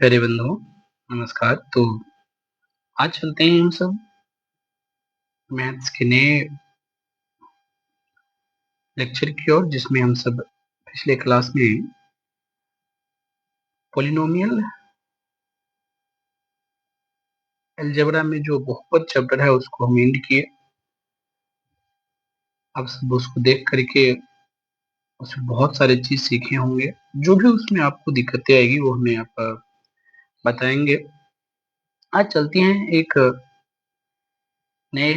प्यारे बंधुओं, नमस्कार। तो आज चलते हैं हम सब मैथ्स के नए लेक्चर की ओर, जिसमें हम सब पिछले क्लास में पॉलिनोमियल अलजेब्रा में जो बहुपद चैप्टर है उसको हम एंड किए। अब सब उसको देख करके उसमें बहुत सारे चीज सीखे होंगे। जो भी उसमें आपको दिक्कतें आएगी वो हमें आप बताएंगे। आज चलते हैं एक नए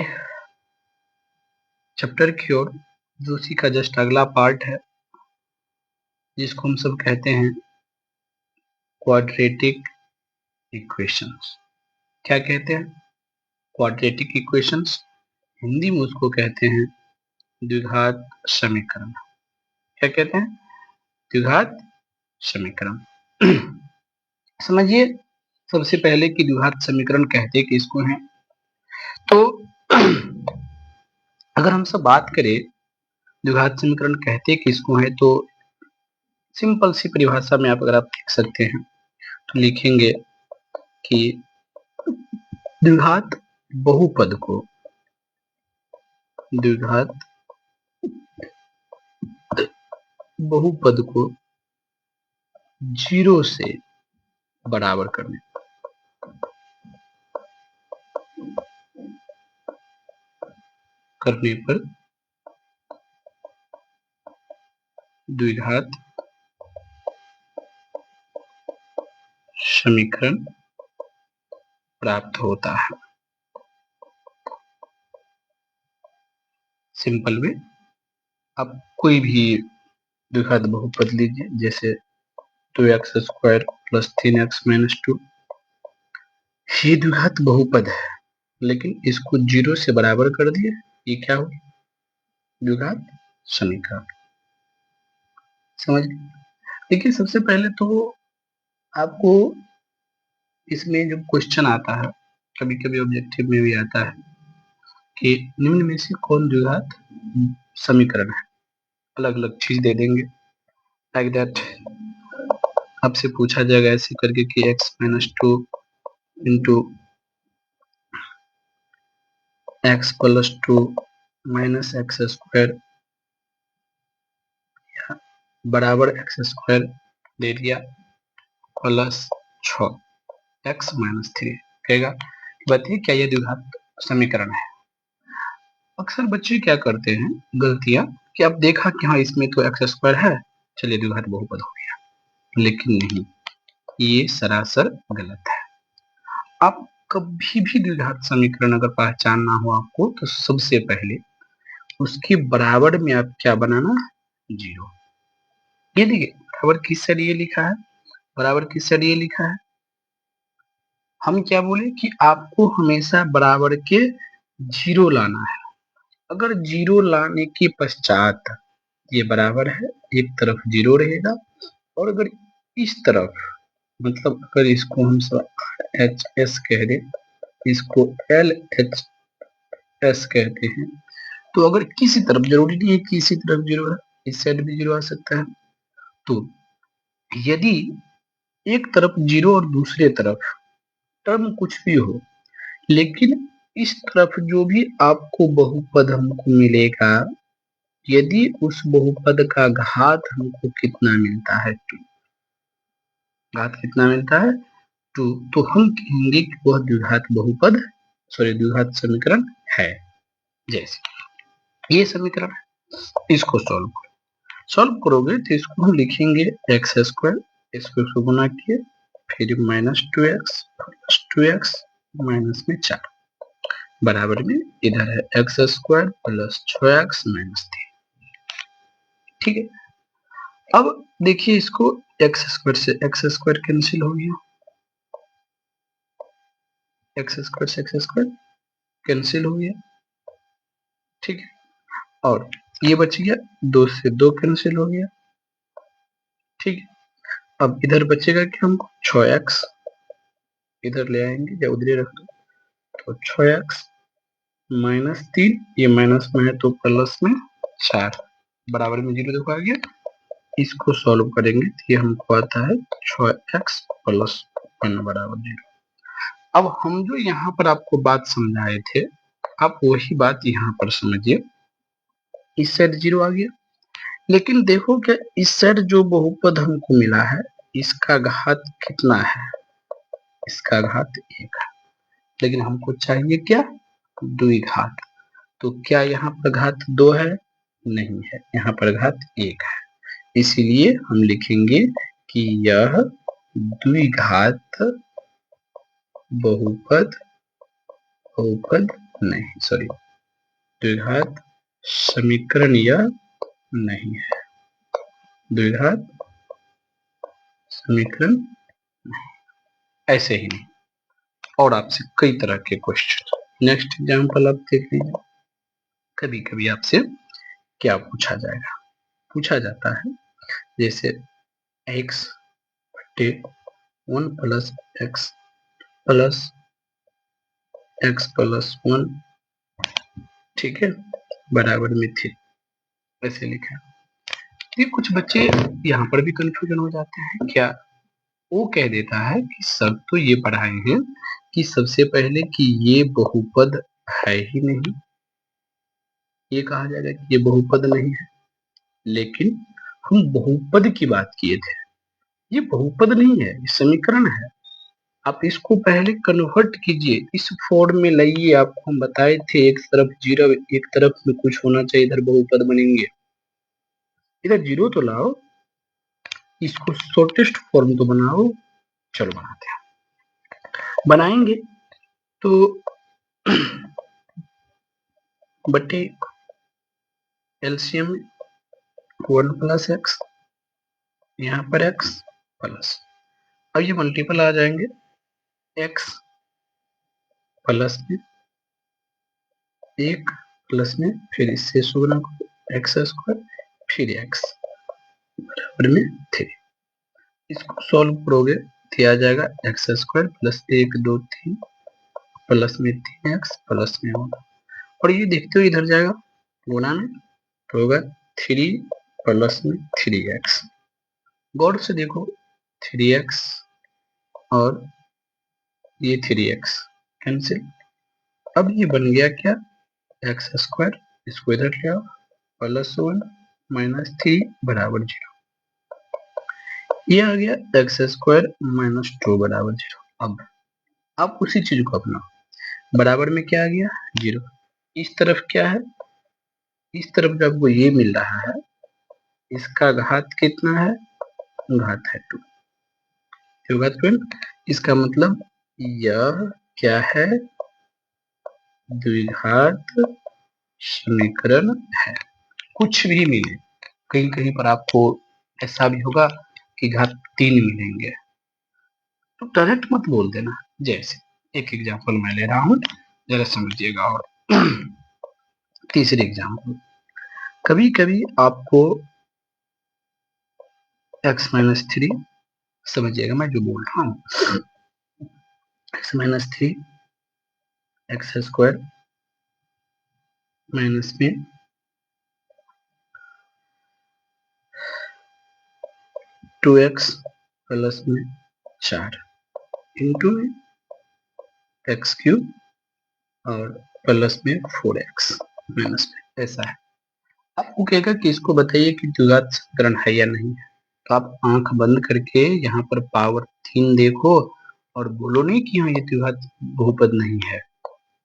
चैप्टर की ओर, जो उसी का जस्ट अगला पार्ट है, जिसको हम सब कहते हैं क्वाड्रेटिक इक्वेशंस। क्या कहते हैं? Quadratic equations. हिंदी में उसको कहते हैं द्विघात समीकरण। क्या कहते हैं? द्विघात समीकरण। समझिए सबसे पहले कि द्विघात समीकरण कहते किसको हैं। तो अगर हम सब बात करें द्विघात समीकरण कहते किसको है, तो सिंपल सी परिभाषा में अगर आप देख सकते हैं तो लिखेंगे कि द्विघात बहुपद को द्विघात बहुपद को जीरो से बराबर करने पर द्विघात समीकरण प्राप्त होता है। सिंपल वे, आप कोई भी द्विघात बहुपद लीजिए, जैसे 2x² प्लस 3x माइनस 2, ये द्विघात बहुपद है, लेकिन इसको जीरो से बराबर कर दिए, ये क्या हो? द्विघात समीकरण। समझ? देखिए सबसे पहले तो आपको इसमें जो क्वेश्चन आता है, कभी कभी ऑब्जेक्टिव में भी आता है कि निम्न में से कौन द्विघात समीकरण है। अलग अलग चीज दे देंगे, लाइक दैट आपसे पूछा जाएगा ऐसे करके कि x minus 2 into x plus 2 minus x square बराबर एक्स स्क्वायर दे दिया प्लस 6 एक्स माइनस 3। कहेगा बताइए क्या यह द्विघात समीकरण है। अक्सर बच्चे क्या करते हैं गलतियां, कि आप देखा कि हाँ इसमें तो एक्स स्क्वायर है, चलिए द्विघात बहुपद हो गया, लेकिन नहीं, ये सरासर गलत है। आप कभी भी द्विघात समीकरण अगर पहचानना हो आपको, तो सबसे पहले उसके बराबर में आप क्या बनाना? जीरो। ये देखिए बराबर किस साइड ये लिखा है, बराबर किस साइड ये लिखा है। हम क्या बोले कि आपको हमेशा बराबर के जीरो लाना है। अगर जीरो लाने के पश्चात ये बराबर है, एक तरफ जीरो रहेगा, और अगर इस तरफ, मतलब अगर इसको हम सब एच एस कह दें, इसको एल एच एस कहते हैं, तो अगर किसी तरफ, जरूरी नहीं है कि इसी तरफ जीरो है, इस साइड भी जीरो आ सकता है। तो यदि एक तरफ जीरो और दूसरे तरफ टर्म कुछ भी हो, लेकिन इस तरफ जो भी आपको बहुपद हमको मिलेगा, यदि उस बहुपद का घात हमको कितना मिलता है, टू, घात कितना मिलता है? टू, तो हम कहेंगे कि वह द्विघात बहुपद, सॉरी द्विघात समीकरण है। जैसे ये समीकरण है, इसको सॉल्व करोगे तो इसको हम लिखेंगे एक्स स्क्वायर, इसको गुना किए, फिर minus 2x plus 2x minus में 4 बराबर में इधर है x square plus 6x minus 3। ठीक है, अब देखिए इसको एक्स स्क्वायर से एक्स स्क्वायर कैंसिल हो गया, एक्स स्क्वायर से एक्स स्क्वायर कैंसिल हो गया। ठीक है, और ये बच गया, 2 से 2 कैंसिल हो गया। ठीक है, अब इधर बचेगा कि हमको 6x इधर ले आएंगे या उधर ही रख दो, तो 6x माइनस 3, ये माइनस में है तो प्लस में 4 बराबर में 0 देखो आ गया। इसको सॉल्व करेंगे तो ये हमको आता है 6x प्लस 1 बराबर 0। अब हम जो यहाँ पर आपको बात समझाए थे, आप वही बात यहाँ पर समझिए। इस साइड 0 आ गया, लेकिन देखो क्या इस साइड जो बहुपद हमको मिला है इसका घात कितना है, इसका घात 1 है, लेकिन हमको चाहिए क्या, द्विघात। तो क्या यहाँ पर घात 2 है, नहीं है, यहाँ पर घात 1 है, इसीलिए हम लिखेंगे कि यह द्विघात बहुपद बहुपद नहीं, सॉरी, द्विघात समीकरण यह नहीं है, द्विघात समीकरण ऐसे ही नहीं। और आपसे कई तरह के क्वेश्चन, नेक्स्ट एग्जांपल आप देख लीजिए। कभी कभी आपसे क्या पूछा जाएगा, पूछा जाता है जैसे x बटे 1 प्लस एक्स प्लस 1, ठीक है, बराबर में 3, ऐसे लिखा है। ये कुछ बच्चे यहाँ पर भी कंफ्यूजन हो जाते हैं। क्या वो कह देता है कि सब तो ये पढ़ाए हैं कि सबसे पहले कि ये बहुपद है ही नहीं, ये कहा जाएगा कि ये बहुपद नहीं है, लेकिन हम बहुपद की बात किए थे, ये बहुपद नहीं है, ये समीकरण है। आप इसको पहले कन्वर्ट कीजिए, इस फॉर्म में लाइए। आपको हम बताए थे एक तरफ जीरो, एक तरफ में कुछ होना चाहिए, इधर बहुपद बनेंगे, इधर जीरो तो लाओ, इसको शॉर्टेस्ट फॉर्म तो बनाओ। चलो बनाते हैं, बनाएंगे तो बटे एलसीएम 1 प्लस एक्स, यहाँ पर एक्स प्लस, अब ये मल्टीपल आ जाएंगे, एक्स प्लस में 1 प्लस में फिर इससे गुना एक्स स्क्वायर फिर एक्स बराबर में 3। इसको सॉल्व करोगे तो आ जाएगा एक्स स्क्वायर प्लस 1 2 3 प्लस में 3x प्लस में होगा, और ये देखते हो इधर जाएगा गुना में तो होगा 3 प्लस में 3x। गौर से देखो 3x और ये 3x कैंसिल, अब ये बन गया क्या, एक्स स्क्वायर, इसको इधर ले आओ, प्लस 1 माइनस 3 बराबर 0, ये आ गया एक्स स्क्वायर माइनस 2 बराबर 0। अब आप उसी चीज को अपनाओ, बराबर में क्या आ गया 0, इस तरफ क्या है, इस तरफ जब आपको ये मिल रहा है इसका घात कितना है, घात है 2, होगा 12, इसका मतलब यह क्या है, द्विघात समीकरण है। कुछ भी मिले, कहीं कहीं पर आपको ऐसा भी होगा कि घात 3 मिलेंगे, तो डायरेक्ट मत बोल देना। जैसे एक एग्जांपल मैं ले रहा हूं, जरा समझिएगा। और तीसरी एग्जांपल, कभी कभी आपको x माइनस 3, समझिएगा मैं जो बोल रहा हूँ, x minus 3 x square minus में 2x प्लस में 4 इंटू में एक्स क्यूब और प्लस में 4x माइनस में, ऐसा है। आपको कहेगा कि इसको बताइए कि द्विघात समीकरण है या नहीं है, तो आप आंख बंद करके यहाँ पर पावर 3 देखो और बोलो नहीं कि हाँ ये द्विघात बहुपद नहीं है।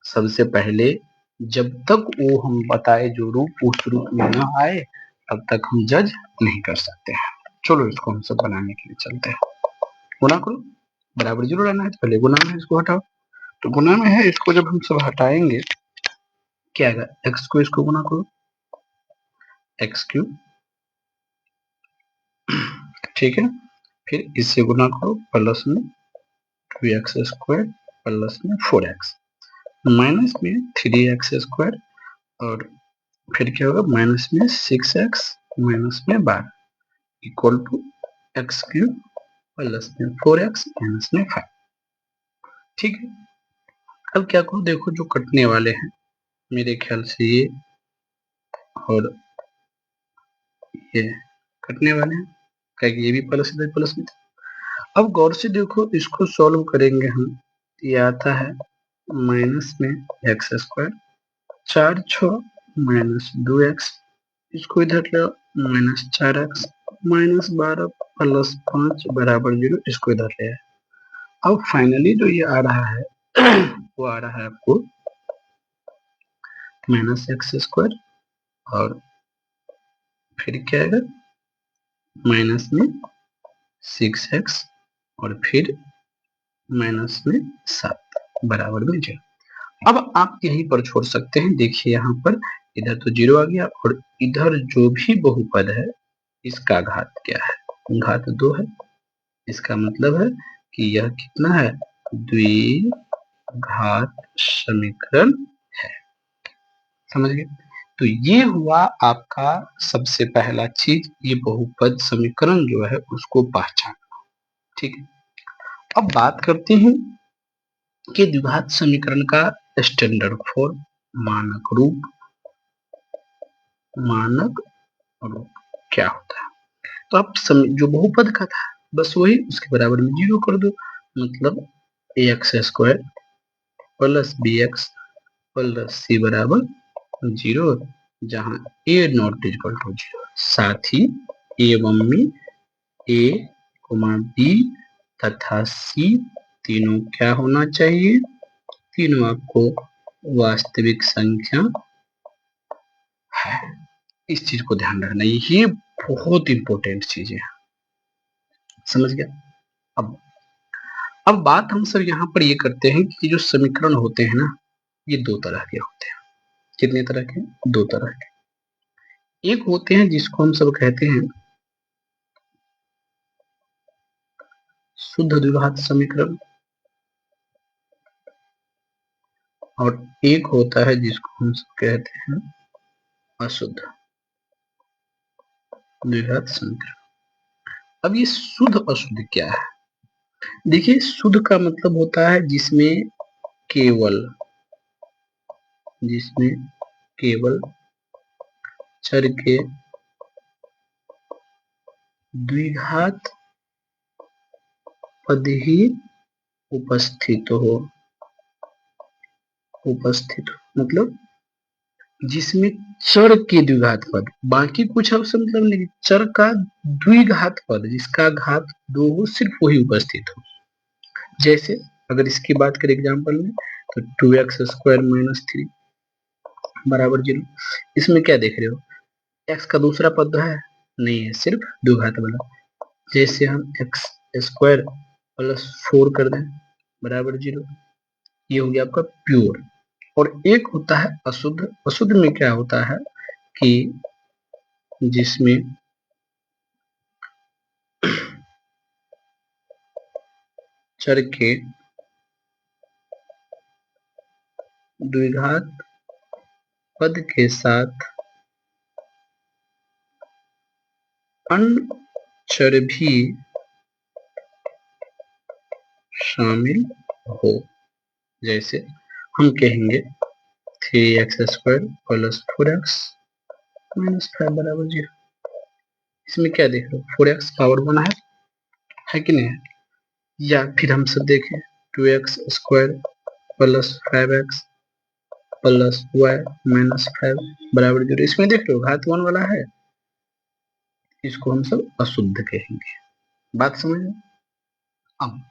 सबसे पहले जब तक वो हम बताए जो रूप उस रूप में ना आए तब तक हम जज नहीं कर सकते हैं। चलो इसको हम सब बनाने के लिए चलते हैं। गुना करो, बराबर 0 रहना है तो पहले गुना में इसको हटाओ, तो गुना में है, इसको जब हम सब हटाएंगे क्या आएगा, एक्स को इसको गुना करो एक्स क्यूब, ठीक है, फिर इससे गुना करो प्लस में 2x स्क्वायर प्लस में 4x माइनस में 3x स्क्वायर और फिर क्या होगा माइनस में 6x माइनस में 12 equal to X cube plus में 4x माइनस में 5। ठीक है, अब क्या करो, देखो जो कटने वाले हैं मेरे ख्याल से ये और ये कटने वाले हैं, क्योंकि ये भी प्लस इधर प्लस में था। अब गौर से देखो, इसको सॉल्व करेंगे हम, ये आता है माइनस में एक्स स्क्वायर, 4 6 माइनस 2x, इसको इधर ले माइनस 4x, माइनस 12 प्लस 5 बराबर 0, इसको इधर ले आए। अब फाइनली जो ये आ रहा है वो आ रहा है आपको माइनस एक्स स्क्वायर, और फिर क्या आएगा माइनस में 6x, और फिर माइनस में 7 बराबर में 0। अब आप यहीं पर छोड़ सकते हैं। देखिए यहाँ पर इधर तो 0 आ गया, और इधर जो भी बहुपद है इसका घात क्या है, घात 2 है। इसका मतलब है कि यह कितना है, द्विघात समीकरण है। समझ गए? तो ये हुआ आपका सबसे पहला चीज, ये बहुपद समीकरण जो है उसको पहचानना। ठीक है, अब बात करते हैं कि द्विघात समीकरण का स्टैंडर्ड फॉर्म, मानक रूप। मानक रूप क्या होता है? तो आप जो बहुपद का था बस वही उसके बराबर में 0 कर दो, मतलब x square plus b x plus c बराबर 0, जहां ए नॉट इक्वल टू 0। साथ ही एवं में ए बी तथा सी तीनों क्या होना चाहिए, तीनों आपको वास्तविक संख्या है। इस चीज को ध्यान रखना, ये बहुत इंपॉर्टेंट चीज है। समझ गया? अब बात हम सब यहाँ पर ये करते हैं कि जो समीकरण होते हैं ना, ये दो तरह के होते हैं। कितने तरह के? दो तरह के। एक होते हैं जिसको हम सब कहते हैं शुद्ध द्विघात समीकरण, और एक होता है जिसको हम सब कहते हैं अशुद्ध द्विघात समीकरण। अब ये शुद्ध अशुद्ध क्या है? देखिए, शुद्ध का मतलब होता है जिसमें केवल चर के द्विघात पद ही उपस्थित हो। मतलब जिसमें चर के द्विघात पद, बाकी कुछ अब मतलब नहीं, चर का द्विघात पद जिसका घात 2 हो, सिर्फ वही उपस्थित हो। जैसे अगर इसकी बात करें एग्जाम्पल में, तो 2x स्क्वायर माइनस 3 बराबर 0। इसमें क्या देख रहे हो, x का दूसरा पद है नहीं है, सिर्फ द्विघात वाला। जैसे हम एक्स स्क्वायर प्लस 4 कर दें बराबर 0, ये हो गया आपका प्योर। और एक होता है अशुद्ध। अशुद्ध में क्या होता है कि जिसमें चर के द्विघात पद के साथ अन्य चर भी शामिल हो। जैसे हम कहेंगे 3x square plus 4x minus 5 बराबर 0। इसमें क्या देख रहे हो, 4x पावर 1 है कि नहीं है? या फिर हम सब देखें 2x square plus 5x plus y minus 5 बराबर 0। इसमें देख रहे हो घात 1 वाला है, इसको हम सब अशुद्ध कहेंगे। बात समझ में? अब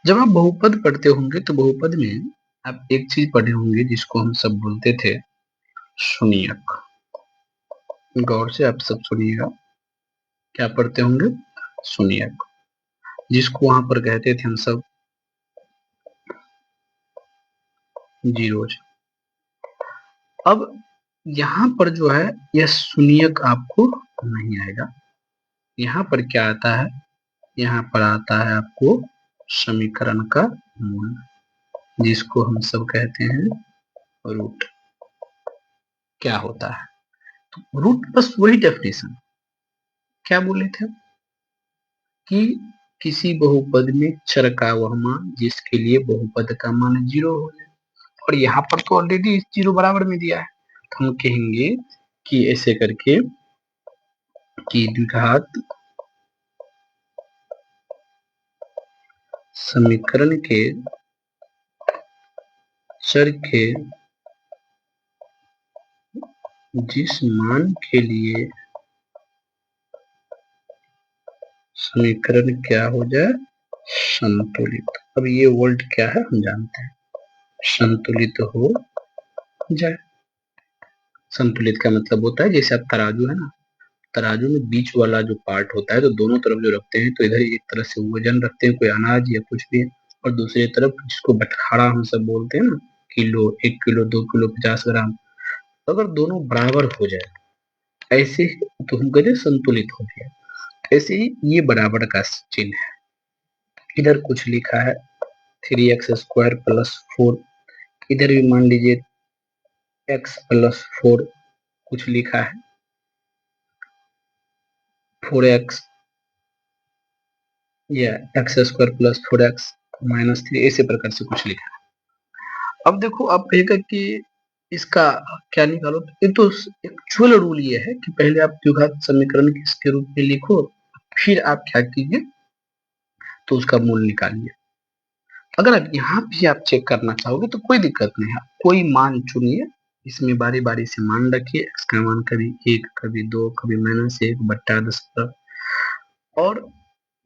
जब आप बहुपद पढ़ते होंगे तो बहुपद में आप एक चीज पढ़े होंगे जिसको हम सब बोलते थे शून्यक। गौर से आप सब सुनिएगा, क्या पढ़ते होंगे? शून्यक, जिसको वहां पर कहते थे हम सब जीरोज। अब यहाँ पर जो है यह शून्यक आपको नहीं आएगा। यहाँ पर क्या आता है, यहाँ पर आता है आपको समीकरण का मूल, जिसको हम सब कहते हैं रूट। क्या होता है तो रूट बस वही डेफिनेशन। क्या बोले थे कि किसी बहुपद में चर का वह मान जिसके लिए बहुपद का मान 0 हो जाए, और यहाँ पर तो ऑलरेडी 0 बराबर में दिया है, तो हम कहेंगे कि ऐसे करके कि द्विघात समीकरण के चर के जिस मान के लिए समीकरण क्या हो जाए, संतुलित। अब ये वर्ड क्या है हम जानते हैं, संतुलित हो जाए। संतुलित का मतलब होता है जैसे आप तराजू है ना, तराजू में बीच वाला जो पार्ट होता है तो दोनों तरफ जो रखते हैं तो इधर एक तरह से वजन रखते हैं, कोई अनाज या कुछ भी, और दूसरी तरफ जिसको बटखारा हम सब बोलते हैं ना, किलो, 1 किलो, 2 किलो, 50 ग्राम, तो अगर दोनों बराबर हो जाए ऐसे ही तो हम कहते हैं संतुलित हो गया। ऐसे ही ये बराबर का चिन्ह है। इधर कुछ लिखा है 3x² + 4, इधर भी मान लीजिए x + 4 कुछ लिखा है, 4x या x² + 4x - 3, ऐसे प्रकार से कुछ लिखा है। अब देखो आप कहेगा कि इसका क्या निकालो, ये तो एक्चुअल रूल ये है कि पहले आप द्विघात समीकरण किसके रूप में लिखो, फिर आप क्या कीजिए तो उसका मूल निकालिए। अगर आप यहाँ भी आप चेक करना चाहोगे तो कोई दिक्कत नहीं है, कोई मान चुनिए, इसमें बारी बारी से मान रखिए, इसका मान कभी 1, कभी 2, कभी -1/10, और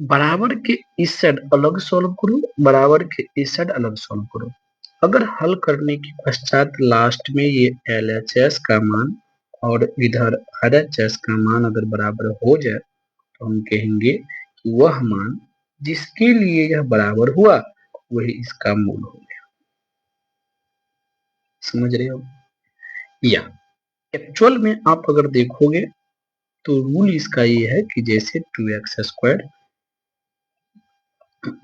बराबर के इस साइड अलग सॉल्व करो, बराबर के इस साइड अलग सॉल्व करो। अगर हल करने के पश्चात लास्ट में ये LHS का मान और इधर RHS का मान अगर बराबर हो जाए तो हम कहेंगे कि वह मान जिसके लिए यह बराबर हुआ वही इसका मूल हो गया। समझ रहे हो? या एक्चुअल में आप अगर देखोगे तो रूल इसका ये है कि जैसे 2x²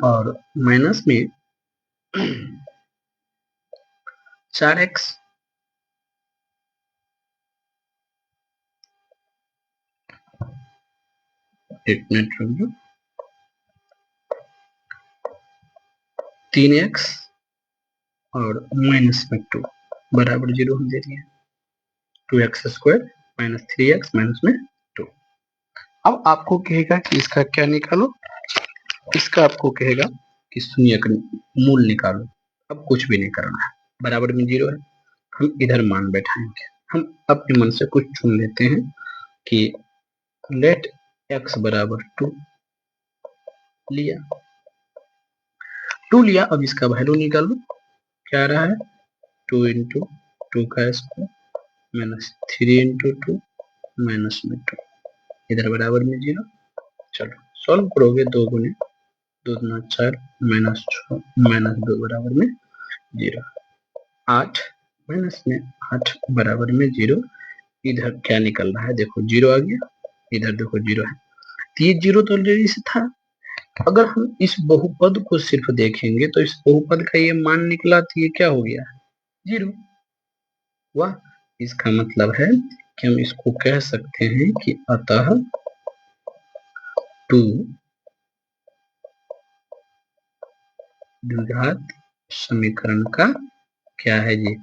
और माइनस में 4x, एक मिनट रुकिए, 3x और माइनस में 2 बराबर 0 हम दे दिए, 2x² - 3x माइनस में 2। अब आपको कहेगा कि इसका क्या निकालो, इसका आपको कहेगा कि शून्य का मूल निकालो। अब कुछ भी नहीं करना है, बराबर में 0 है, हम इधर मान बैठाएंगे। हम अपने मन से कुछ चुन लेते हैं कि लेट x बराबर 2 लिया, 2 लिया। अब इसका वैल्यू निकालो, क्या रहा है 2 × 2 का स्क्वायर -3 × 2 माइनस में 2, इधर बराबर में 0। चलो सॉल्व करोगे, 2 × 2 × 4 -6 -2 बराबर में 0, 8 माइनस में 8 बराबर में 0। इधर क्या निकल रहा है, देखो 0 आ गया, इधर देखो 0 है, तो ये 0 तो ऑलरेडी से था। अगर हम इस बहुपद को सिर्फ देखेंगे तो इस बहुपद का ये मान निकला, तो ये क्या हो गया 0। वाह, इसका मतलब है कि हम इसको कह सकते हैं कि अतः 2 द्विघात समीकरण का क्या है जी,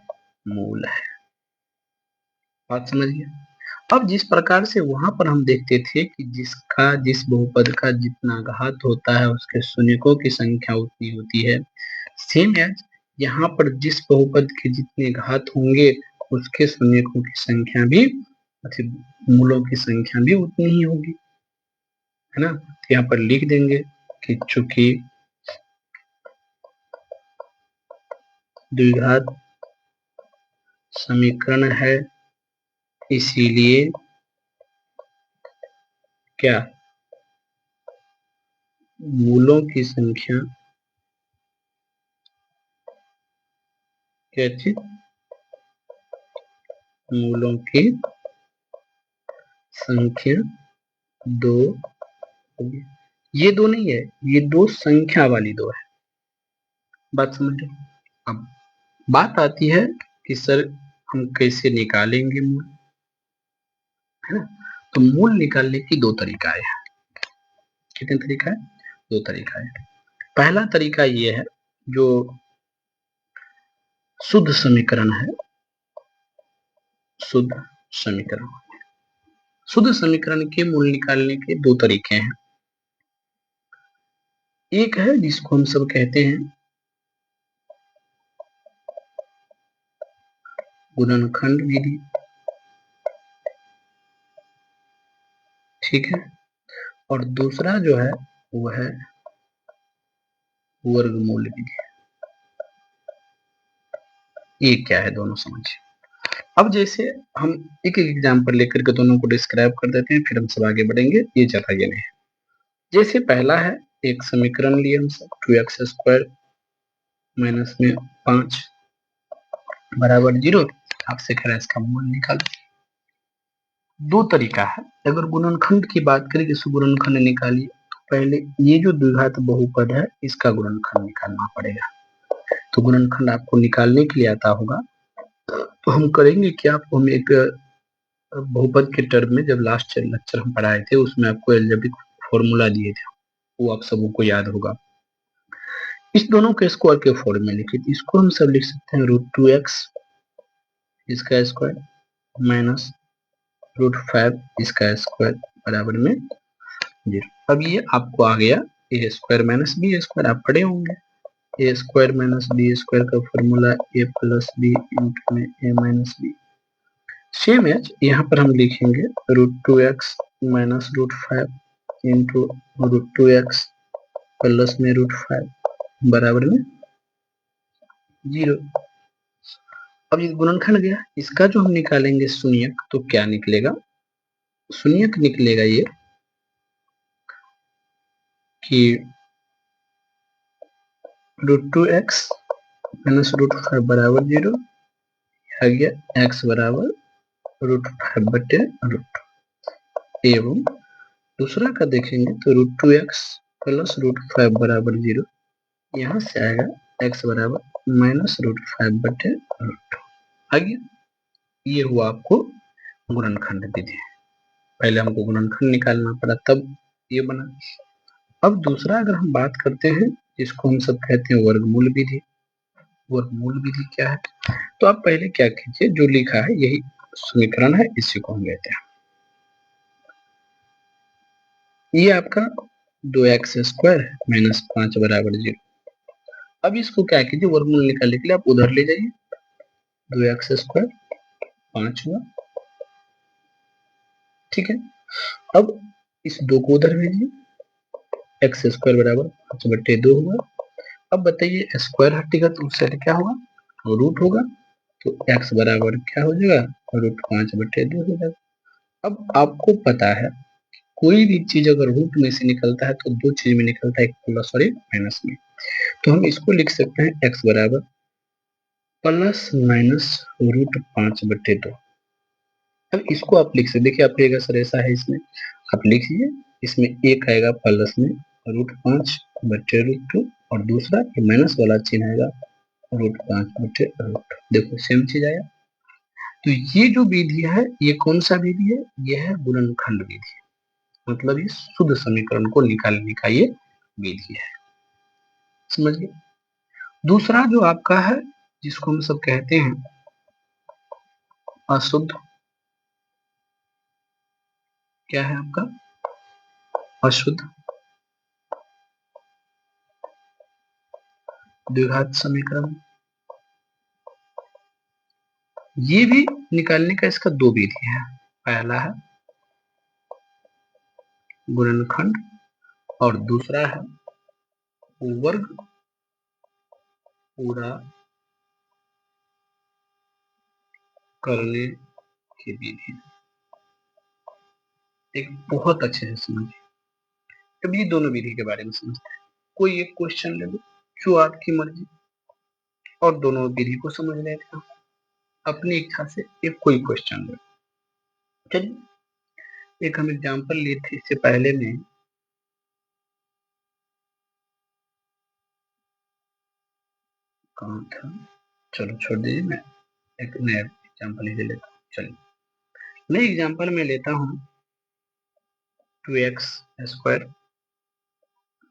मूल है। बात समझिए। अब जिस प्रकार से वहां पर हम देखते थे कि जिस बहुपद का जितना घात होता है उसके शून्यकों की संख्या उतनी होती है, सेम एज यहाँ पर जिस बहुपद के जितने घात होंगे उसके शून्यकों की संख्या भी, मूलों की संख्या भी उतनी ही होगी, है ना। तो यहाँ पर लिख देंगे कि चूंकि द्विघात समीकरण है इसीलिए क्या, मूलों की संख्या क्या थी, मूलों की संख्या 2 होगी। ये 2 नहीं है, ये 2 संख्या वाली 2 है। बात समझ रहे हो? अब बात आती है कि सर हम कैसे निकालेंगे मूल, है ना। तो मूल निकालने की 2 तरीका है। कितने तरीका है? 2 तरीका है। पहला तरीका ये है, जो शुद्ध समीकरण है, शुद्ध समीकरण, शुद्ध समीकरण के मूल निकालने के दो तरीके हैं। एक है जिसको हम सब कहते हैं गुणनखंड विधि, ठीक है, और दूसरा जो है वो है वर्गमूल विधि। ये क्या है दोनों समझिए। अब जैसे हम एक एक एग्जाम्पल लेकर के दोनों को डिस्क्राइब कर देते हैं, फिर हम सब आगे बढ़ेंगे। ये ज्यादा ये नहीं है। जैसे पहला है, एक समीकरण लिए हम सब 2x² माइनस में 5 बराबर 0। आपसे कह रहा है इसका मूल निकालो। दो तरीका है। अगर गुणनखंड की बात करें, इसको गुणनखंड निकालिए तो पहले ये जो द्विघात बहुपद है इसका गुणनखंड निकालना पड़ेगा। तो गुणनखंड आपको निकालने के लिए आता होगा, तो हम करेंगे क्या, आपको हम एक बहुपद के टर्म में जब लास्ट लेक्चर हम पढ़ाए थे उसमें आपको अलजेब्रिक फॉर्मूला दिए थे, वो आप सबको को याद होगा। इस दोनों के स्क्वायर के फॉर्म में लिखिए, इसको हम सब लिख सकते हैं √2x इसका स्क्वायर माइनस √5 इसका स्क्वायर बराबर में 0। अब ये आपको आ गया ए स्क्वायर माइनस बी स्क्वायर, आप पढ़े होंगे। ए स्क्वायर माइनस बी स्क्वायर का फॉर्मूला ए प्लस बी इंटू में ए माइनस बी। सेम एज यहाँ पर हम लिखेंगे √2x minus √5 into √2x plus में √5 बराबर में 0। अब ये गुणनखंड गया, इसका जो हम निकालेंगे शून्यक, तो क्या निकलेगा, शून्यक निकलेगा ये कि √2x माइनस √5 बराबर 0 आ गया x बराबर √5 बटे √2 एवं दूसरा का देखेंगे तो √2x प्लस √5 बराबर 0, यहाँ से आएगा x बराबर माइनस √5 बटे √2 आ गया। ये हुआ आपको गुणनखंड विधि। पहले हमको गुणनखंड निकालना पड़ा तब ये बना। अब दूसरा अगर हम बात करते हैं, जिसको हम सब कहते हैं वर्गमूल विधि। वर्गमूल विधि क्या है, तो आप पहले क्या कीजिए, जो लिखा है यही समीकरण है, इसी को हम लेते हैं। ये आपका 2x² माइनस 5 बराबर 0। अब इसको क्या कीजिए, वर्गमूल निकालने के लिए आप उधर ले जाइए। 2x² 5 हुआ, ठीक है। अब इस 2 को उधर भेजिए, x² बराबर 5 बटे 2 हुआ। अब बताइए स्क्वायर हटेगा तो उससे क्या होगा, रूट होगा, तो x बराबर क्या हो जाएगा, √5 बटे 2 हो जाएगा। अब आपको पता है कोई भी चीज अगर रूट में से निकलता है तो दो चीज में निकलता है, एक प्लस और एक माइनस में। तो हम इसको लिख सकते हैं x बराबर प्लस माइनस √5 बटे 2। अब इसको आप लिख सकते, देखिए आपका सर ऐसा है, इसमें आप लिखिए, इसमें एक आएगा प्लस में √5 बटे √2 और दूसरा ये माइनस वाला चिन्ह आएगा √5 बटे √2। देखो सेम चीज आया। तो ये जो विधि है ये कौन सा विधि है, ये है गुणनखंड विधि, मतलब ये शुद्ध समीकरण को निकालने का ये विधि है, समझ गए। दूसरा जो आपका है, जिसको हम सब कहते हैं अशुद्ध, क्या है आपका, अशुद्ध द्विघात समीकरण। ये भी निकालने का इसका दो विधि है। पहला है गुणनखंड और दूसरा है वर्ग पूरा करने की विधि। एक बहुत अच्छे से समझिए। अब ये दोनों विधि के बारे में समझते हैं। कोई एक क्वेश्चन ले लो जो आपकी मर्जी, और दोनों विधि को समझ लेते हैं अपनी इच्छा से। एक कोई क्वेश्चन ले, चलिए एक हम एग्जांपल लिए थे इससे पहले में, कहाँ था, चलो छोड़ दीजिए, मैं एक नया एग्जांपल ही ले लेता हूँ। चलिए मैं एग्जांपल में लेता हूँ 2x²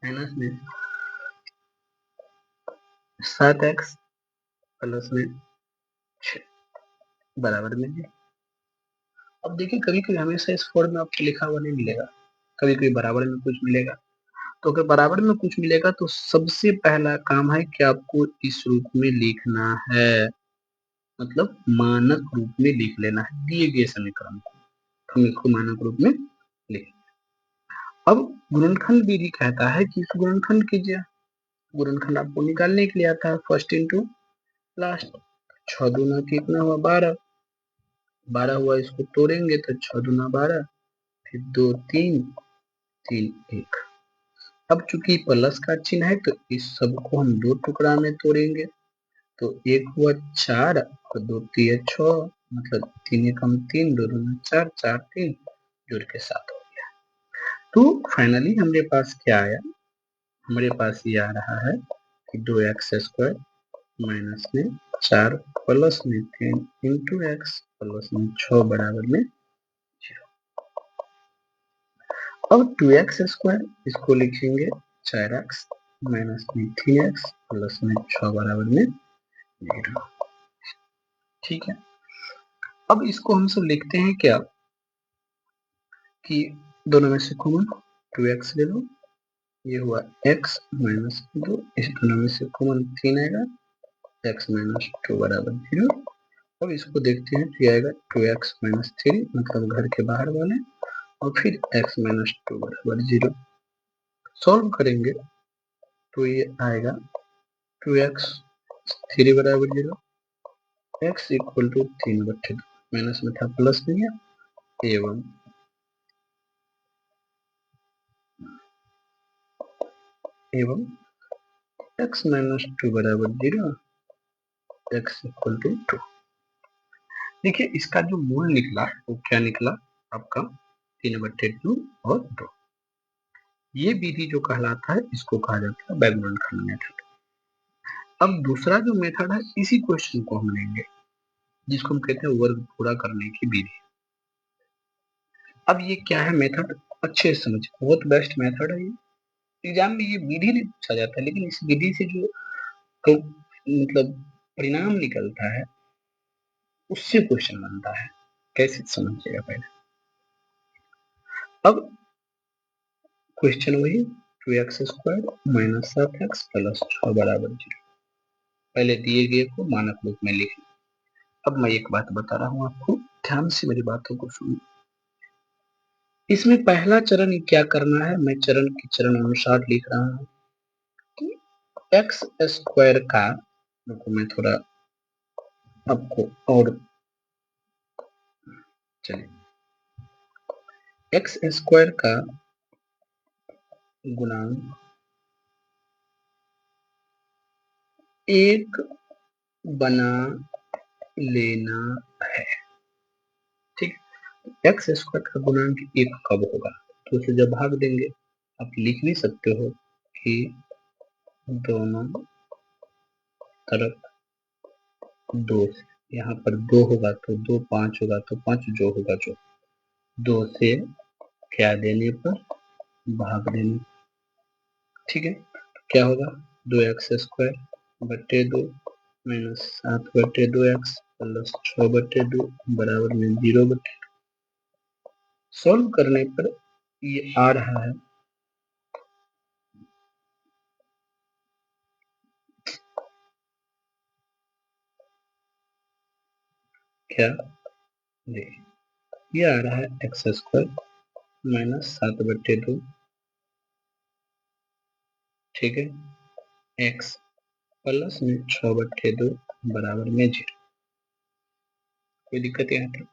माइनस में 7x प्लस में 6 बराबर में 0। अब देखिए कभी कभी हमेशा इस फॉर्म में आपको लिखा हुआ नहीं मिलेगा, कभी कभी बराबर में कुछ मिलेगा। तो अगर बराबर में कुछ मिलेगा तो सबसे पहला काम है कि आपको इस रूप में लिखना है, मतलब मानक रूप में लिख लेना है दिए गए समीकरण को। हम इसको मानक रूप में लिख। अब गुणनखंड विधि कहता है कि इस गुणनखंड कीजिए। गुणनखंड आपको निकालने के लिए आता है फर्स्ट इंटू लास्ट। 6 दूना कितना हुआ 12, 12 हुआ, इसको तोड़ेंगे तो 6 दूना 12, फिर 2 3 3 1। अब चूंकि प्लस का चिन्ह है तो इस सब को हम दो टुकड़ा में तोड़ेंगे, तो एक हुआ 4 और 2 3 6, मतलब 3 एकम 3, 2 दूना 4, 4 3 जोड़ के 7 हो गया। तो फाइनली हमारे पास क्या आया, हमारे पास ये आ रहा है कि 2x² माइनस में 4 प्लस में 3 इंटू एक्स प्लस में 6 बराबर में 0। अब 2x² इसको लिखेंगे 4x माइनस में 3x प्लस में 6 बराबर में 0। ठीक है, अब इसको हम सब लिखते हैं क्या कि दोनों में से कॉमन 2x ले लो, ये हुआ x माइनस 2, इस दोनों में से कॉमन 3 आएगा, x माइनस 2 बराबर 0। अब इसको देखते हैं, तो आएगा 2x माइनस 3, मतलब घर के बाहर वाले, और फिर x माइनस 2 बराबर 0। सॉल्व करेंगे तो ये आएगा 2x 3 बराबर 0, x इक्वल टू 3/2, माइनस में था प्लस में गया, एवं x माइनस 2 बराबर 0, x इक्वल टू 2। देखिए इसका जो मूल निकला वो क्या निकला आपका 3/2 और 2। ये विधि जो कहलाता है इसको कहा जाता है बैकग्राउंड मेथड। अब दूसरा जो मेथड है इसी क्वेश्चन को हम लेंगे जिसको हम कहते हैं वर्ग पूरा करने की विधि। अब ये क्या है मेथड, अच्छे से समझ, बहुत बेस्ट मेथड है ये। एग्जाम में ये विधि नहीं पूछा जाता है, लेकिन इस विधि से जो मतलब परिणाम निकलता है उससे क्वेश्चन बनता है। कैसे समझिएगा पहले। अब क्वेश्चन वही 2x² माइनस 7x प्लस 6 बराबर 0। पहले दिए गए को मानक रूप में लिखें। अब मैं एक बात बता रहा हूं आपको, ध्यान से मेरी बातों को सुनिए। इसमें पहला चरण क्या करना है, मैं चरण के चरण अनुसार लिख रहा हूं कि x² का, देखो मैं थोड़ा आपको और चलिए, x² का गुणांक 1 बना लेना है। ठीक, x² का गुणांक 1 कब होगा, तो उसे जब भाग देंगे। आप लिख भी सकते हो कि दोनों तरफ 2 से, यहाँ पर 2 होगा तो 2, 5 होगा तो 5, जो होगा जो 2 से क्या देने पर भाग देने। ठीक है, तो क्या होगा 2x² बटे 2 माइनस 7/2x प्लस 6/2 बराबर में 0/2। सॉल्व करने पर ये आ रहा है क्या, देखिए ये आ रहा है x² माइनस 7/2, ठीक है, x प्लस में 6/2 बराबर में 0। कोई दिक्कत यहाँ तक।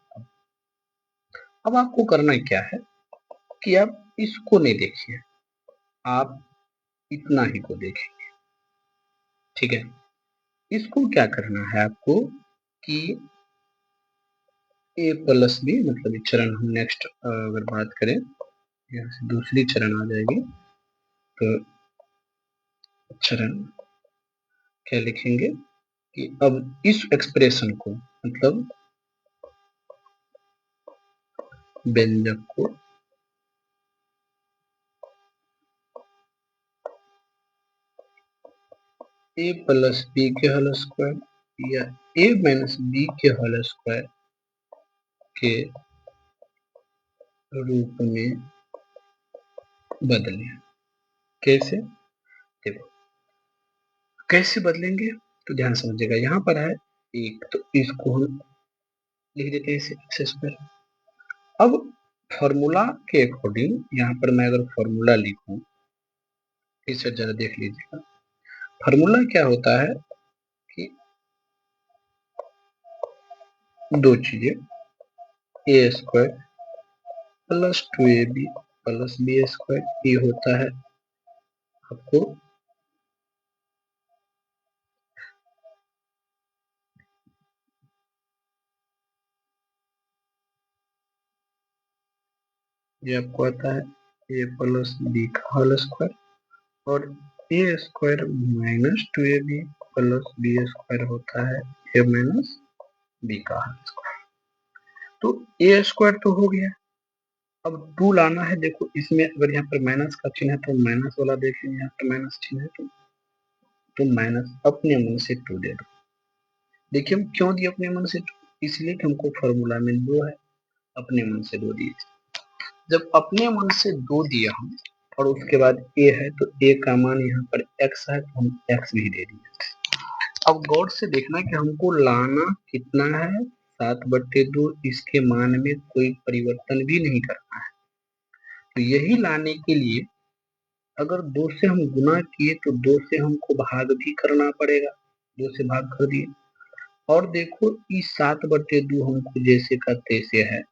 अब आपको करना क्या है कि आप इसको नहीं देखिए, आप इतना ही को देखेंगे। ठीक है, इसको क्या करना है आपको कि a प्लस बी, मतलब ये चरण हम नेक्स्ट अगर बात करें, यहाँ से दूसरी चरण आ जाएगी, तो चरण क्या लिखेंगे कि अब इस एक्सप्रेशन को, मतलब व्यंजक को a प्लस बी के होल स्क्वायर या a माइनस बी के होल स्क्वायर के रूप में बदलें। कैसे? देखो कैसे बदलेंगे तो ध्यान समझिएगा। यहाँ पर है एक, तो इसको हम लिख देते हैं एक्स स्क्वायर। अब फॉर्मूला के अकॉर्डिंग यहाँ पर मैं अगर फॉर्मूला लिखूं, इसे जरा देख लीजिएगा। फॉर्मूला क्या होता है कि दो चीजें, a square plus 2ab plus B square, ये होता है आपको ये आपको आता है ए प्लस बी का होल स्क्वायर, और a square minus 2ab plus B square होता है ए माइनस बी का होल स्क्वायर। तो ए स्क्वायर तो हो गया। अब 2 लाना है। देखो इसमें अगर यहाँ पर माइनस का चिन्ह है तो माइनस वाला देखिए, यहाँ पर माइनस चिन्ह है तो माइनस अपने मन से 2 दे दो। देखिए हम क्यों दिए अपने मन से 2? इसलिए कि हमको फॉर्मूला में 2 है, अपने मन से 2 दिए। जब अपने मन से 2 दिया हम और उसके बाद ए है, तो ए का मान यहाँ पर एक्स है तो हम एक्स भी दे दिए। अब गौर से देखना कि हमको लाना कितना है, 7/2। इसके मान में कोई परिवर्तन भी नहीं करना है। तो यही लाने के लिए अगर 2 से हम गुना किए तो 2 से हमको भाग भी करना पड़ेगा। 2 से भाग कर दिए। और देखो इस 7/2 हमको जैसे का तैसे है,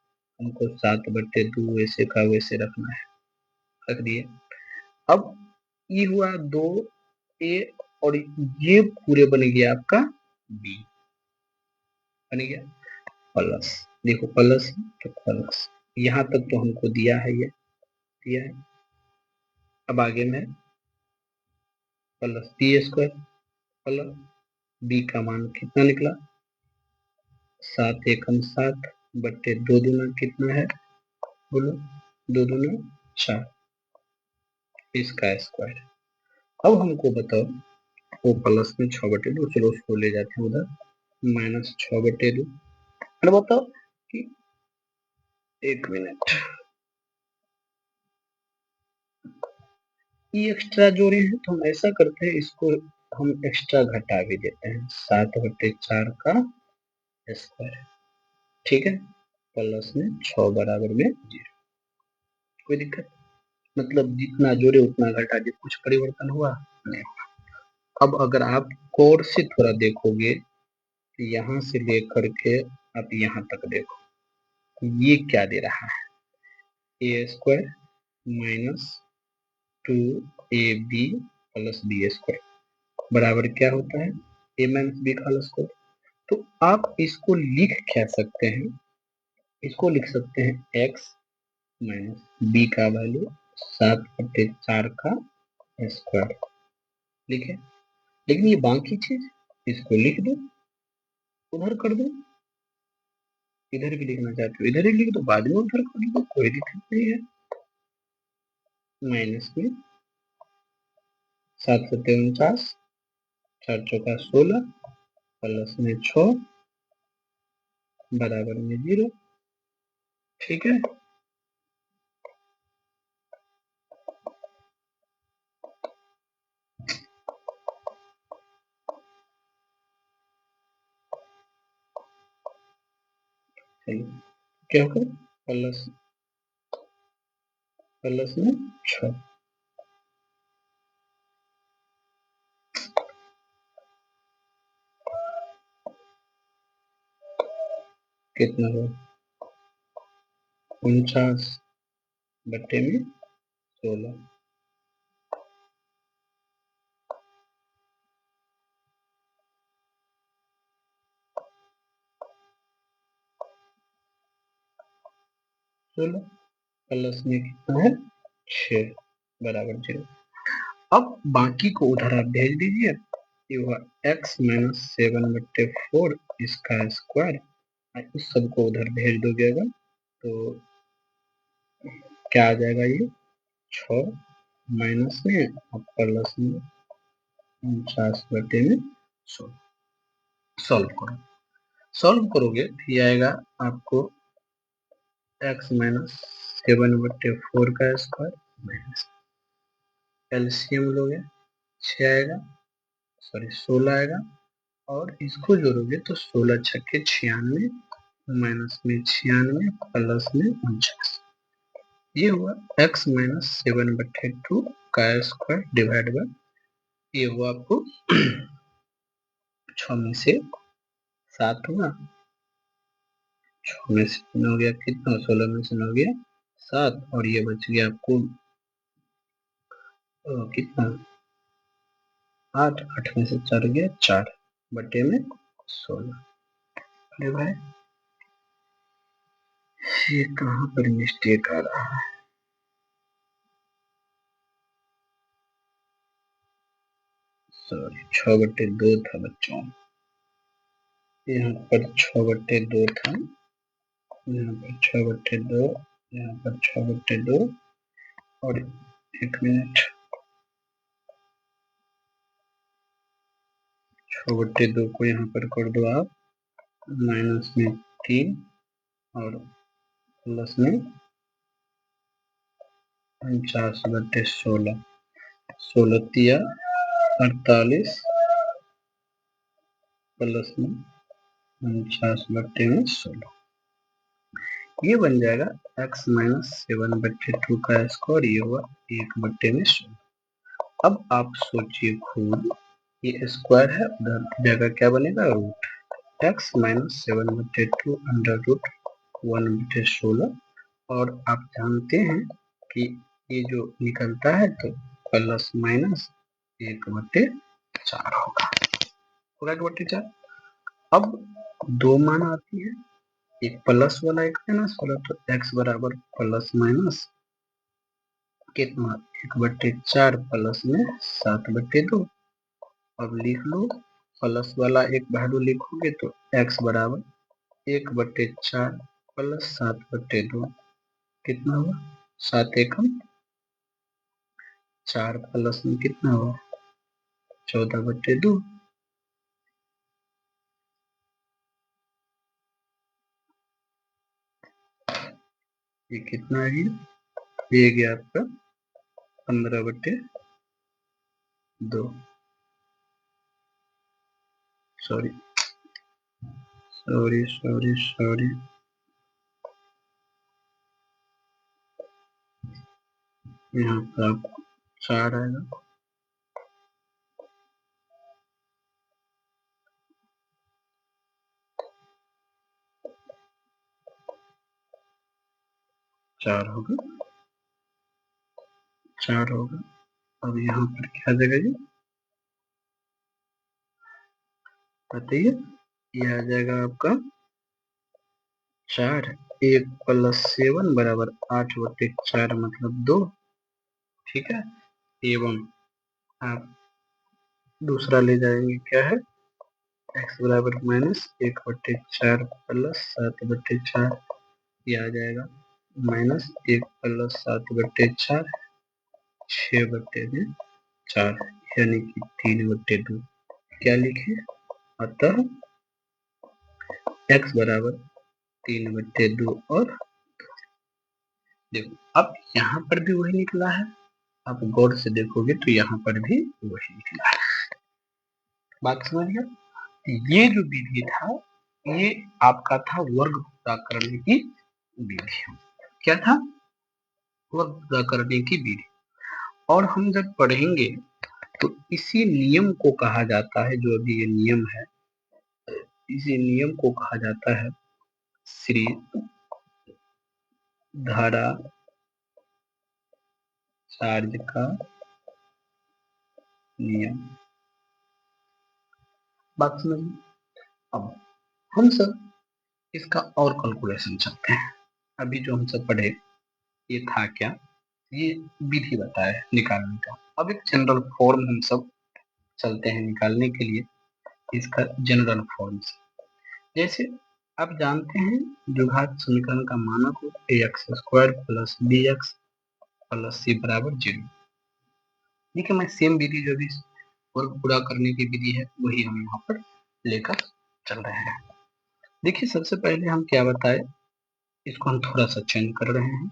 हमको 7/2 वैसे का वैसे रखना है, रख दिए। अब ये हुआ 2a और ये पूरे बन गया आपका b, बन गया प्लस। देखो प्लस तो प्लस, यहाँ तक तो हमको दिया है, ये दिया है। अब आगे में plus B square plus B का मान कितना निकला, 7 एकम 7 बट्टे 2 दूना कितना है, बोलो 2 दूना 4, इसका स्क्वायर। अब हमको बताओ वो प्लस में 6/2, चलो उसको ले जाते हैं उधर, माइनस 6/2। और बताओ कि 1 मिनट, ये एक्स्ट्रा जोड़े हैं तो हम ऐसा करते हैं, इसको हम एक्स्ट्रा घटा भी देते हैं, 7/4 का स्क्वायर। ठीक है, प्लस में 6 बराबर में 0। कोई दिक्कत? मतलब जितना जोड़े उतना घटा दे, कुछ परिवर्तन हुआ नहीं। अब अगर आप गौर से थोड़ा देखोगे, यहाँ से लेकर के आप यहाँ तक देखो, ये क्या दे रहा है, a square minus 2ab plus B square बराबर क्या होता है, ए माइनस बी का होल स्क्वायर। तो आप इसको लिख क्या सकते हैं, इसको लिख सकते हैं एक्स माइनस बी का वैल्यू 7/4 का स्क्वायर, लिखे। लेकिन ये बाकी चीज इसको लिख दो, उधर कर दो, इधर भी लिखना चाहते हो इधर ही लिख दो, बाद में उधर कर दो, कोई दिक्कत नहीं है। माइनस में 7/49, 4 × 4 = 16 प्लस में 6 बराबर में 0। ठीक है, चलिए क्या होगा, प्लस प्लस में 6, कितना हुआ 49/16, प्लस में कितना है 6 बराबर 0। अब बाकी को उधर आप भेज दीजिए, ये हुआ x माइनस 7/4 इसका स्क्वायर, इस सबको उधर भेज दोगे अगर तो क्या आ जाएगा, ये 6 माइनस में और प्लस में 49/16। सॉल्व करो, सॉल्व करोगे तो ये आएगा आपको x माइनस 7/4 का स्क्वायर माइनस एलसीएम लोगे 6 आएगा, सॉरी 16 आएगा, और इसको जोड़ोगे तो 16 छक्के 96 माइनस में 96 प्लस में 49, ये हुआ x माइनस 7/2 का स्क्वायर डिवाइड बाय, ये हुआ आपको 6 में से 7 हुआ, 6 में से 9 हो गया कितना, 16 में से 9 हो गया 7, और ये बच गया आपको कितना 8, 8 में से 4 गया 4 बटे में 16। अरे भाई ये कहाँ पर मिस्टेक आ रहा है, सॉरी 6/2 था बच्चों, यहाँ पर 6/2 था, यहाँ पर 6/2, यहाँ पर 6/2, और 1 मिनट 6/2 को यहाँ पर कर दो आप माइनस में 3 और प्लस में 49/16, 16 तिया 48 प्लस में 49/16, ये बन जाएगा x माइनस 7/2 का स्क्वायर, ये हुआ 1/16। अब आप सोचिए खुद, ये स्क्वायर है, उधर जगह क्या बनेगा root, x minus 7/2 under root 1/16, और आप जानते हैं कि ये जो निकलता है तो प्लस माइनस 1/4 होगा, 1/4। अब दो मान आती है, एक प्लस वाला एक माइनस वाला, तो x बराबर प्लस माइनस कितना 1/4 प्लस में 7/2। अब लिख लो, प्लस वाला एक वैल्यू लिखोगे तो x बराबर 1/4 प्लस 7/2 कितना हुआ 7 एकम 4 प्लस में कितना हुआ 14/2। ये कितना है, ये गया आपका 15/2, सॉरी सॉरी सॉरी सॉरी, यहाँ पर आपको 4 आएगा, 4 होगा, 4 होगा। अब यहाँ पर क्या आ जाएगा, ये बताइए, ये आ जाएगा आपका 4, 1 प्लस 7 बराबर 8/4 मतलब 2, ठीक है। एवं आप दूसरा ले जाएंगे, क्या है x बराबर माइनस 1/4 प्लस 7/4, ये आ जाएगा माइनस 1 प्लस 7/4 6/4, यानी कि 3/2। क्या लिखे, अतः x बराबर 3/2, और देखो अब यहाँ पर भी वही निकला है, आप गौर से देखोगे तो यहाँ पर भी वही निकला है, बात समझ गया। ये जो विधि था ये आपका था वर्ग पूरा करने की विधि, क्या था, वर्ग पूरा करने की विधि। और हम जब पढ़ेंगे तो इसी नियम को कहा जाता है, जो अभी ये नियम है, इसी नियम को कहा जाता है श्री धारा चार्ज का नियम, बात समझ। अब हम सब इसका और कैलकुलेशन चलते हैं, अभी जो हम सब पढ़े ये था क्या, ये विधि बताया निकालने का। अब एक जनरल फॉर्म हम सब चलते हैं निकालने के लिए, इसका जनरल फॉर्म से, जैसे आप जानते हैं द्विघात समीकरण का मानक हो ax² plus bx plus c बराबर 0। ठीक है, मैं सेम विधि जो भी वर्ग पूरा करने की विधि है वही हम यहाँ पर लेकर चल रहे हैं। देखिए सबसे पहले हम क्या बताए, इसको हम थोड़ा सा चेंज कर रहे हैं,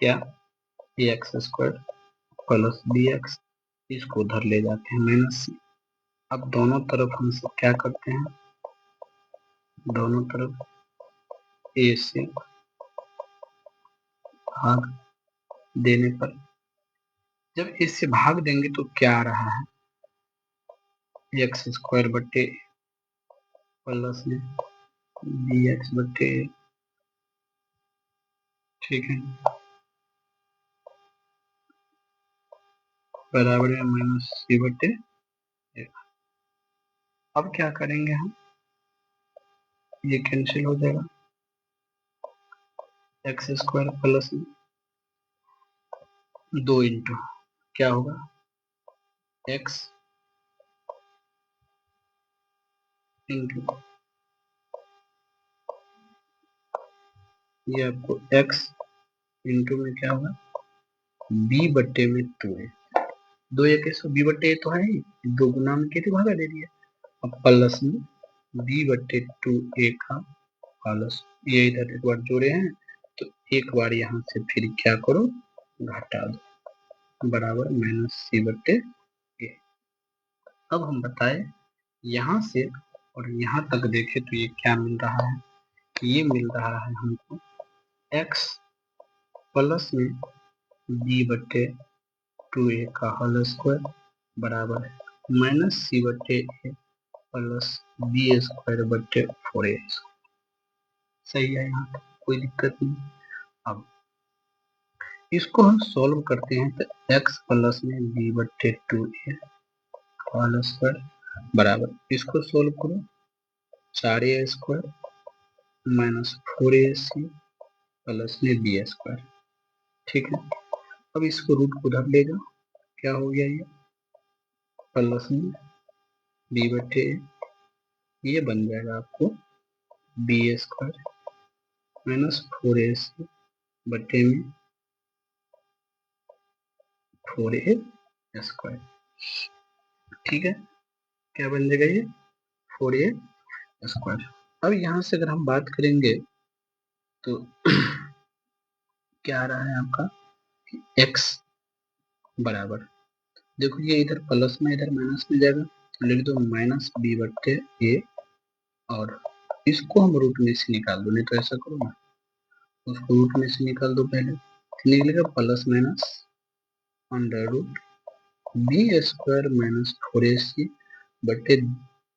क्या a x square plus b x, इसको उधर ले जाते हैं माइनस सी। अब दोनों तरफ हम सब क्या करते हैं, दोनों तरफ ए से भाग देने पर, जब इससे भाग देंगे तो क्या आ रहा है, एक्स स्क्वायर बटे प्लस में बी एक्स बटे, ठीक है, बराबर है माइनस सी बटे ए। अब क्या करेंगे हम, ये कैंसिल हो जाएगा, एक्स स्क्वायर प्लस में 2 इंटू क्या होगा एक्स इंटू, ये आपको एक्स इंटू में क्या होगा बी बट्टे में 2 है, 2 एक सौ बी बट्टे तो है ही, 2 गुना में कितने भागा दे दिया, अब प्लस में बी बट्टे 2 ए का प्लस, ये इधर एक बार जोड़े हैं तो एक बार यहाँ से फिर क्या करो घटा दो, बराबर माइनस सी बट्टे ए। अब हम बताए यहाँ से और यहाँ तक देखे तो ये क्या मिल रहा है, ये मिल रहा है हमको x प्लस में बी बट्टे 2a का होल स्क्वायर बराबर है माइनस सी बट्टे ए प्लस बी स्क्वायर बट्टे 4a। सही है, यहाँ तक कोई दिक्कत नहीं। अब इसको हम सॉल्व करते हैं तो x प्लस में बी बट्टे 2a होल स्क्वायर बराबर, इसको सॉल्व करो 4a square minus 4ac plus में बी स्क्वायर, ठीक है। अब इसको रूट को उधर ले जाओ, क्या हो गया ये प्लस में बी बटे, ये बन जाएगा आपको बी स्क्वायर माइनस 4ac बटे में 4a स्क्वायर, ठीक है। क्या बन जाएगा ये 4a स्क्वायर। अब यहाँ से अगर हम बात करेंगे तो क्या आ रहा है आपका x बराबर, देखो ये इधर प्लस में इधर माइनस में जाएगा तो लिख दो माइनस बी बट्टे ए, और इसको हम रूट में से निकाल दो, नहीं तो ऐसा करो ना, उसको रूट में से निकाल दो पहले, निकलेगा plus minus under root B square minus 4ac बटे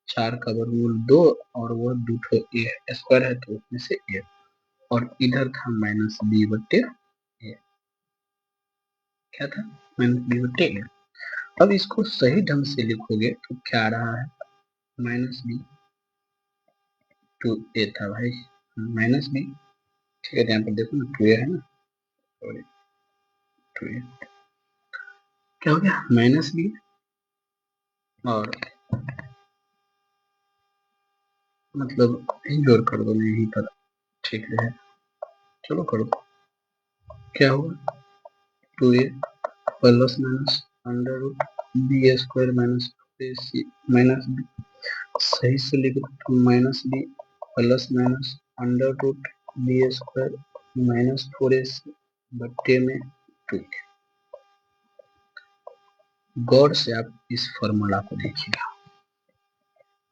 4 का वर्गमूल 2, और वो 2 ए स्क्वायर है तो उसमें से ए, और इधर था माइनस बी बट्टे ए, क्या था माइनस बी बट्टे ए। अब इसको सही ढंग से लिखोगे तो क्या आ रहा है माइनस बी 2a था भाई, माइनस बी, ठीक है, यहाँ पर देखो ना 2a है ना, सॉरी 2a, क्या हो गया माइनस बी, और मतलब जोड़ कर दो यहीं पर, ठीक है, चलो करो, क्या होगा 2a plus minus under root B square minus c minus b, सही से लिख दो minus B plus minus under root B square minus 4ac बट्टे में 2। गौर से आप इस फॉर्मूला को देखिएगा,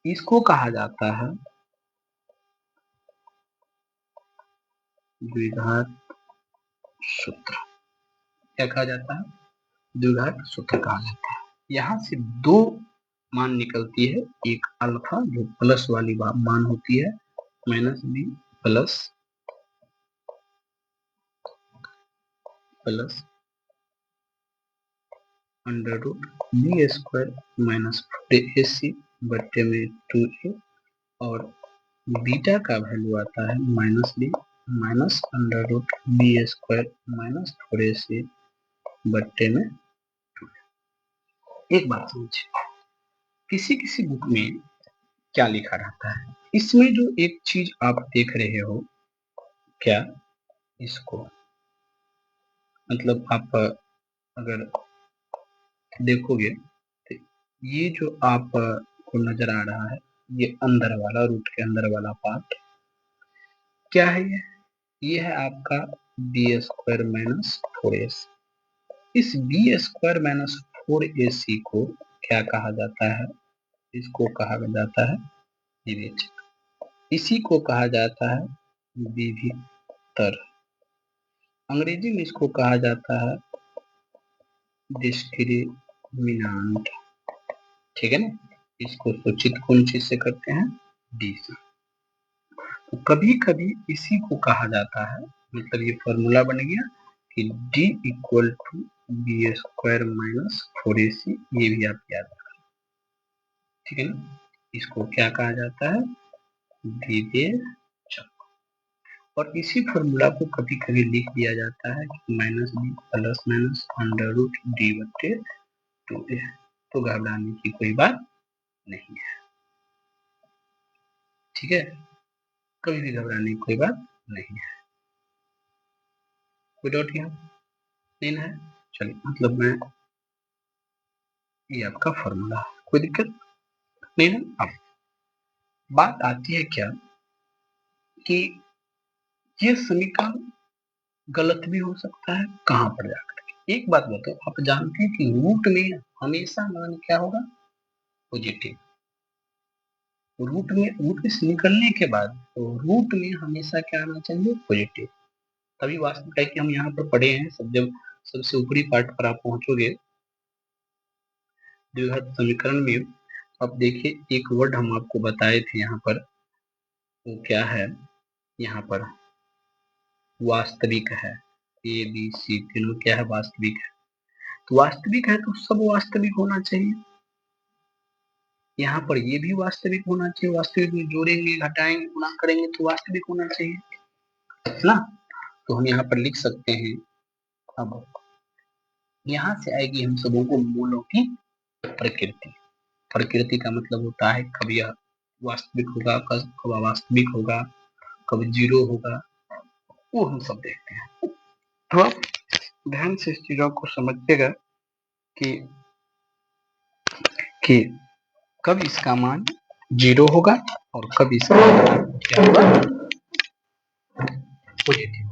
इसको कहा जाता है द्विघात सूत्र। क्या कहा जाता है, द्विघात सूत्र कहा जाता है। यहाँ से दो मान निकलती है, एक अल्फा जो प्लस वाली मान होती है minus B plus under root B square minus 4ac बट्टे में 2a, और बीटा का वैल्यू आता है minus B minus under root B square minus 4ac बट्टे में 2। एक बात समझिए, किसी किसी बुक में क्या लिखा रहता है, इसमें जो एक चीज आप देख रहे हो, क्या इसको मतलब आप अगर देखोगे तो ये जो आप को नजर आ रहा है, ये अंदर वाला रूट के अंदर वाला पार्ट क्या है, ये है आपका बी स्क्वायर माइनस 4ac। इस बी स्क्वायर माइनस 4ac को क्या कहा जाता है? इसको कहा जाता है विवेचक। इसी को कहा जाता है विभितर। अंग्रेजी में इसको कहा जाता है डिस्क्रिमिनांट। ठीक है ना? इसको सूचित कौन चीज से करते हैं? डी से। तो कभी कभी इसी को कहा जाता है, मतलब ये फॉर्मूला बन गया कि D equal to B square minus 4ac। ये भी आप याद रखें। ठीक है ना? इसको क्या कहा जाता है? विवेचक। और इसी फॉर्मूला को कभी कभी लिख दिया जाता है minus B plus minus under root d बटे 2a। तो घबराने की कोई बात नहीं है। ठीक है? कभी भी घबराने की कोई बात नहीं है। कोई डाउट यहाँ नहीं है? चलिए, मतलब मैं ये आपका फॉर्मूला है, कोई दिक्कत नहीं है। अब बात आती है क्या कि ये समीकरण गलत भी हो सकता है कहाँ पर जाकर। एक बात बताओ, आप जानते हैं कि रूट में हमेशा मान क्या होगा? पॉजिटिव। रूट में से निकलने के बाद तो रूट में हमेशा क्या आना चाहिए? पॉजिटिव। तभी वास्तविक है कि हम यहाँ पर पढ़े हैं सब। जब सबसे ऊपरी पार्ट पर आप पहुंचोगे द्विघात समीकरण में, अब देखिए एक वर्ड हम आपको बताए थे यहाँ पर, वो क्या है? यहाँ पर वास्तविक है। ए बी सी तीनों क्या है? वास्तविक है। तो वास्तविक है तो सब वास्तविक होना चाहिए। यहाँ पर ये भी वास्तविक होना चाहिए। वास्तविक में जोड़ेंगे, घटाएंगे, गुणा करेंगे तो वास्तविक होना चाहिए ना। तो हम यहाँ पर लिख सकते हैं। अब यहाँ से आएगी हम सबों को मूलों की प्रकृति। प्रकृति का मतलब होता है कब यह वास्तविक होगा, कब अवास्तविक होगा, कब जीरो होगा, वो हम सब देखते हैं। तो आप ध्यान से इस चीजों को समझिएगा कि कब इसका मान जीरो होगा और कब इसका मान क्या होगा? पॉजिटिव।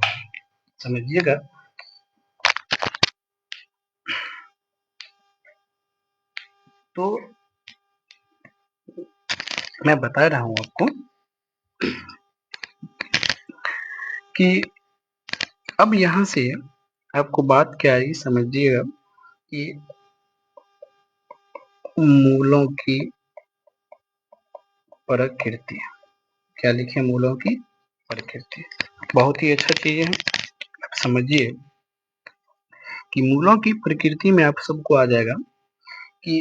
समझिएगा। तो मैं बता रहा हूं आपको कि अब यहां से आपको बात क्या आई, समझिएगा कि मूलों की प्रकृति। क्या लिखे? मूलों की प्रकृति। बहुत ही अच्छा चीज है। आप समझिए कि मूलों की प्रकृति में आप सबको आ जाएगा कि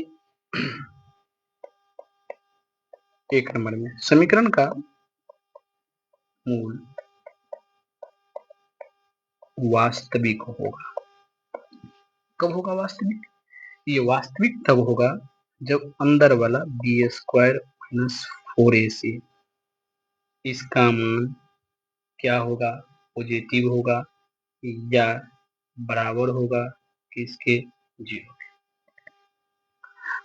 एक नंबर में समीकरण का मूल वास्तविक होगा। कब होगा वास्तविक? ये वास्तविक तब होगा जब अंदर वाला बी स्क्वायर माइनस 4ac इसका मान क्या होगा? पॉजिटिव होगा या बराबर होगा किसके? जीरो।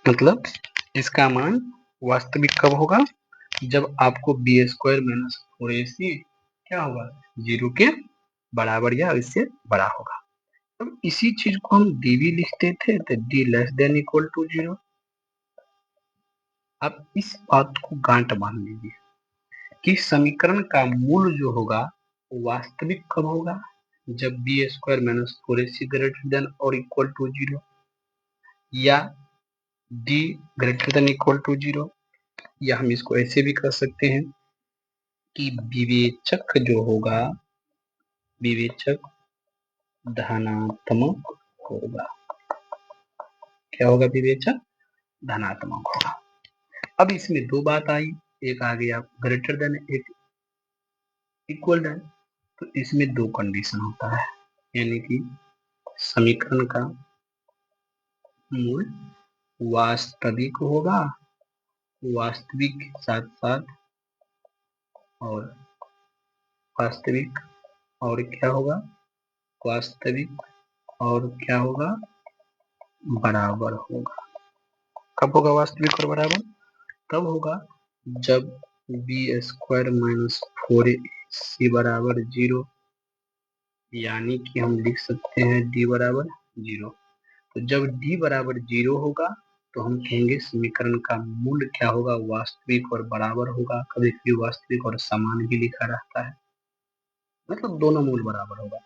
मतलब इसका मान वास्तविक कब होगा? जब आपको बी स्क्वायर माइनस 4ac क्या होगा? जीरो के बराबर या इससे बड़ा होगा। अब इसी चीज को हम डी भी लिखते थे तो d less than equal to zero. अब इस बात को गांठ बांध लीजिए कि समीकरण का मूल जो होगा वास्तविक कब होगा? जब b square minus 4ac greater than और इक्वल टू जीरो या d greater than equal to zero, या हम इसको ऐसे भी कर सकते हैं कि विवेचक जो होगा, विवेचक धनात्मक होगा। क्या होगा? विवेचक धनात्मक होगा। अब इसमें दो बात आई, एक आ गया ग्रेटर देन, एक इक्वल देन। तो इसमें दो कंडीशन होता है, यानी कि समीकरण का मूल वास्तविक होगा, वास्तविक के साथ साथ और वास्तविक और क्या होगा? वास्तविक और क्या होगा? बराबर होगा। कब होगा वास्तविक और बराबर? तब होगा जब बी स्क्वायर माइनस 4ac बराबर जीरो यानी कि हम लिख सकते हैं d बराबर 0। तो जब d बराबर 0 होगा तो हम कहेंगे समीकरण का मूल क्या होगा, वास्तविक और बराबर होगा। कभी कभी वास्तविक और समान भी लिखा रहता है, मतलब दोनों मूल बराबर होगा।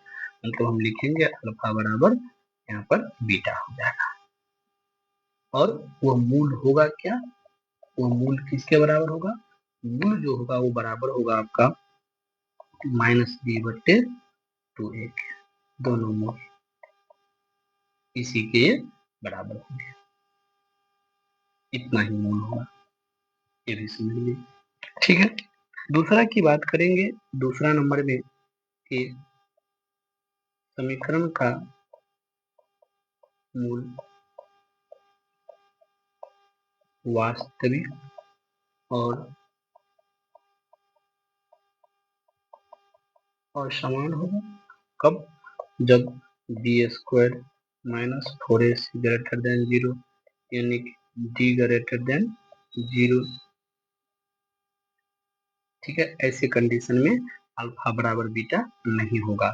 मतलब हम लिखेंगे अल्फा बराबर यहाँ पर बीटा हो जाएगा। और वो मूल होगा क्या, वो मूल किसके बराबर होगा, मूल जो होगा वो बराबर होगा आपका -b/2a। दोनों मूल इसी के बराबर होंगे, इतना ही मूल होगा, ये भी समझ लीजिए। ठीक है, दूसरा की बात करेंगे। दूसरा नंबर में कि समीकरण का मूल वास्तविक और समान होगा। कब, जब b² - 4ac ग्रेटर देन 0, यानी कि d ग्रेटर देन 0। ठीक है, ऐसे कंडीशन में अल्फा बराबर बीटा नहीं होगा।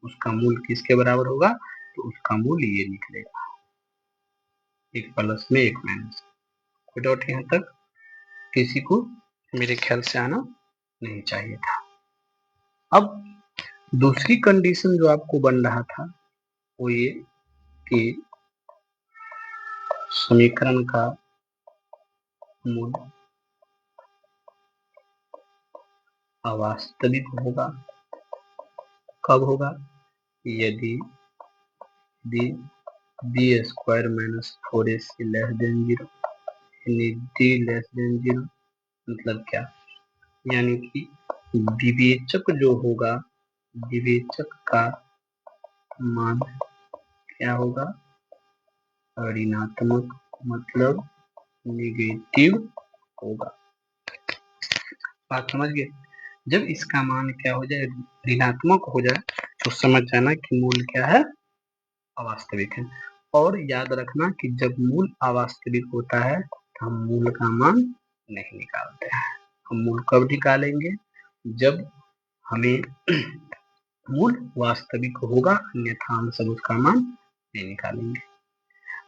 उसका मूल किसके बराबर होगा, तो उसका मूल ये निकलेगा, एक प्लस में एक माइनस। विदाउट यहाँ तक किसी को मेरे ख्याल से आना नहीं चाहिए था। अब दूसरी कंडीशन जो आपको बन रहा था वो ये कि समीकरण का मूल अवास्तविक होगा। कब होगा, यदि b² - 4ac लेस देन 0, यानी d लेस देन 0। मतलब क्या, यानी कि विवेचक जो होगा, विवेचक का मान क्या होगा, ऋणात्मक, मतलब निगेटिव होगा। बात समझ गए। जब इसका मान क्या हो जाए, ऋणात्मक हो जाए, तो समझ जाना कि मूल क्या है, अवास्तविक है। और याद रखना कि जब मूल अवास्तविक होता है तो हम मूल का मान नहीं निकालते हैं। हम मूल कब निकालेंगे, जब हमें मूल वास्तविक होगा, अन्यथा हम सब उसका मान नहीं निकालेंगे।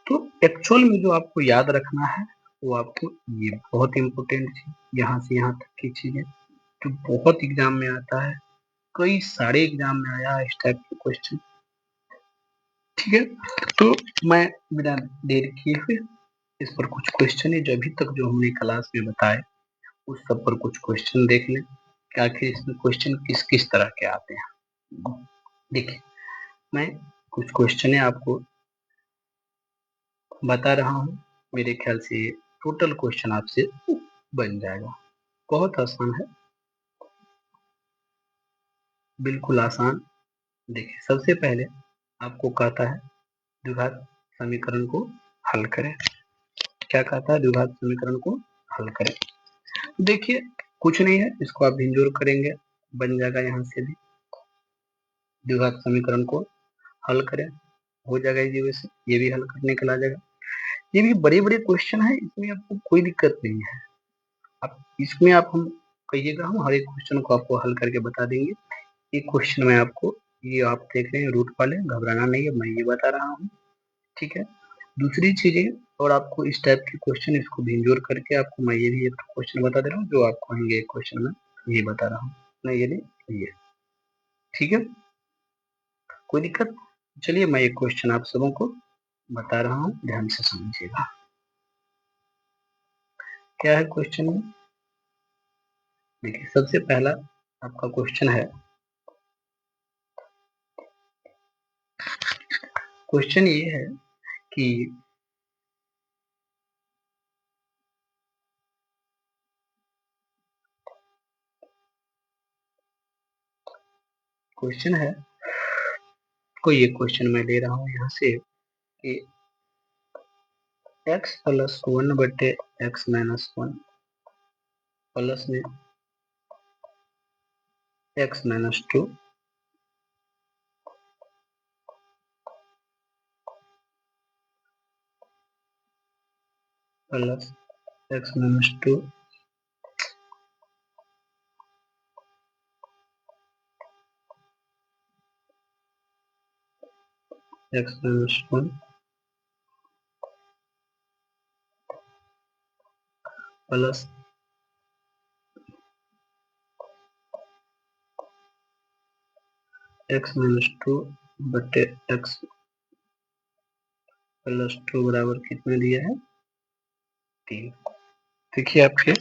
तो एक्चुअल में जो आपको याद रखना है वो आपको, ये बहुत इंपॉर्टेंट चीज, यहाँ से यहाँ तक की चीजें जो बहुत एग्जाम में आता है, कई सारे एग्जाम में आया है इस टाइप के क्वेश्चन। ठीक है, तो मैं बिना देर किए हुए इस पर कुछ क्वेश्चन है जो अभी तक जो हमने क्लास में बताए उस सब पर कुछ क्वेश्चन देख लें कि आखिर इसमें क्वेश्चन किस किस तरह के आते हैं। देखिए, मैं कुछ क्वेश्चन है आपको बता रहा हूँ, मेरे ख्याल से टोटल क्वेश्चन आपसे बन जाएगा। बहुत आसान है, बिल्कुल आसान। देखिए, सबसे पहले आपको कहता है द्विघात समीकरण को हल करें। क्या कहता है, द्विघात समीकरण को हल करें। देखिए, कुछ नहीं है, इसको आप भिंजोर करेंगे, बन जाएगा। यहाँ से भी द्विघात समीकरण को हल करें, हो जाएगा इजी वे से, ये भी हल करने के लिए आ जाएगा। ये भी बड़े बड़े क्वेश्चन है, इसमें आपको कोई दिक्कत नहीं है। आप इसमें आप हम कहिएगा, हम हर एक क्वेश्चन को आपको हल करके बता देंगे। एक क्वेश्चन में आपको, ये आप देख रहे हैं रूट वाले, घबराना नहीं है, मैं ये बता रहा हूँ। ठीक है, दूसरी चीजें और आपको इस टाइप के क्वेश्चन, इसको भिंजोर करके आपको मैं ये भी एक क्वेश्चन बता दे रहा हूँ जो आप कहेंगे एक क्वेश्चन में ये बता रहा हूँ, नहीं ये नहीं ये। ठीक है, कोई दिक्कत। चलिए, मैं एक क्वेश्चन आप सबों को बता रहा हूँ, ध्यान से समझिएगा। क्या है क्वेश्चन में, देखिए सबसे पहला आपका क्वेश्चन है, क्वेश्चन ये है कि क्वेश्चन है, कोई एक क्वेश्चन मैं ले रहा हूँ यहाँ से कि x + 1/x - 1 प्लस में x - 2 plus x - 2 = x minus 1 plus x minus 2 बटे एक्स प्लस 2 बराबर कितना दिया है 3। देखिए आपके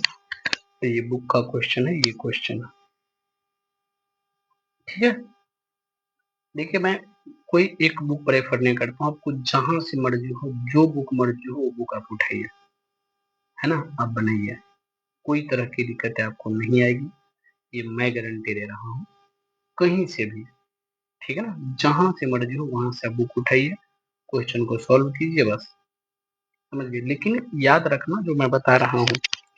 ये बुक का क्वेश्चन है, ये क्वेश्चन है, ठीक है। देखिए मैं कोई एक बुक प्रेफर नहीं करता हूँ, आपको जहां से मर्जी हो, जो बुक मर्जी हो वो बुक आप उठाइए, है ना, आप बनाइए, कोई तरह की दिक्कतें आपको नहीं आएगी, ये मैं गारंटी दे रहा हूँ, कहीं से भी, ठीक है ना, जहां से मर्जी हो वहां से आप बुक उठाइए, क्वेश्चन को सॉल्व कीजिए, बस समझ गए। लेकिन याद रखना जो मैं बता रहा हूँ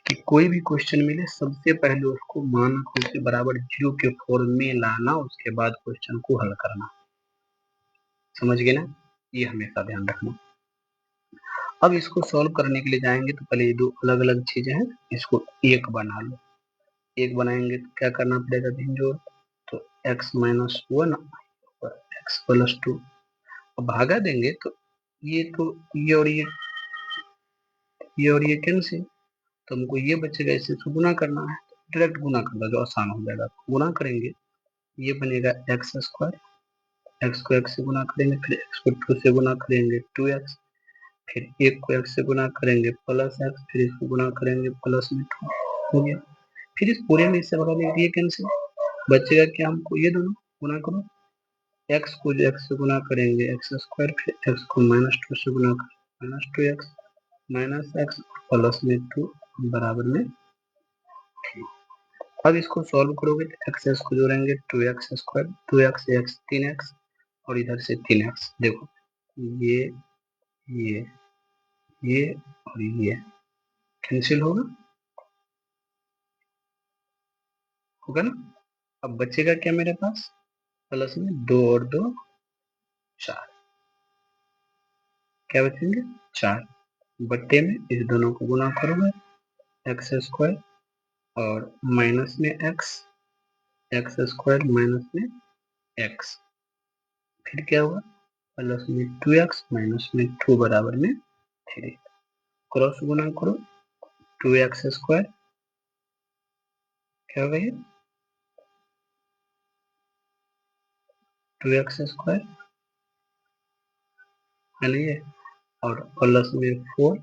कि कोई भी क्वेश्चन मिले सबसे पहले उसको मानक रूप से बराबर 0 के फॉर्म में लाना, उसके बाद क्वेश्चन को हल करना, समझ गए ना, ये हमेशा ध्यान रखना। अब इसको सॉल्व करने के लिए जाएंगे तो पहले ये दो अलग अलग चीजें हैं, इसको एक बना लो। एक बनाएंगे तो क्या करना पड़ेगा भिंजोड़, तो x माइनस 1 और x प्लस 2, अब भागा देंगे तो ये तो ये कैंसिल, तो हमको ये बचेगा, इससे तो गुना करना है, डायरेक्ट गुना कर दो जो आसान हो जाएगा, गुना करेंगे ये बनेगा एक्स स्क्वायर, एक्स को एक्स से गुना करेंगे, फिर एक्स को 2 से गुना करेंगे 2x, फिर एक को एक्स से गुना करेंगे प्लस एक्स, फिर इसको गुना करेंगे प्लस में 2 हो गया। फिर इस पूरे में इससे भगा देंगे, ये कैंसिल, बचेगा क्या हमको, ये दोनों गुना करो, एक्स को जो एक्स से गुना करेंगे एक्स स्क्वायर, फिर एक्स को माइनस 2 से गुना करेंगे minus 2x minus x plus में 2 बराबर में 3। अब इसको सॉल्व करोगे तो एक्स को जोड़ेंगे 2x square, 2x x 3x और इधर से 3x, देखो ये ये ये और ये कैंसिल होगा, होगा ना। अब बचेगा क्या मेरे पास, प्लस में 2 और 2 4, क्या बचेंगे 4, बट्टे में इस दोनों को गुना करोगे एक्स स्क्वायर और माइनस में एक्स, एक्स स्क्वायर माइनस में एक्स, फिर क्या होगा प्लस में 2x माइनस में 2 बराबर में 3, क्रॉस गुना करो 2x स्क्वायर, क्या होगा ये 2x स्क्वायर है ना ये, और प्लस में 4,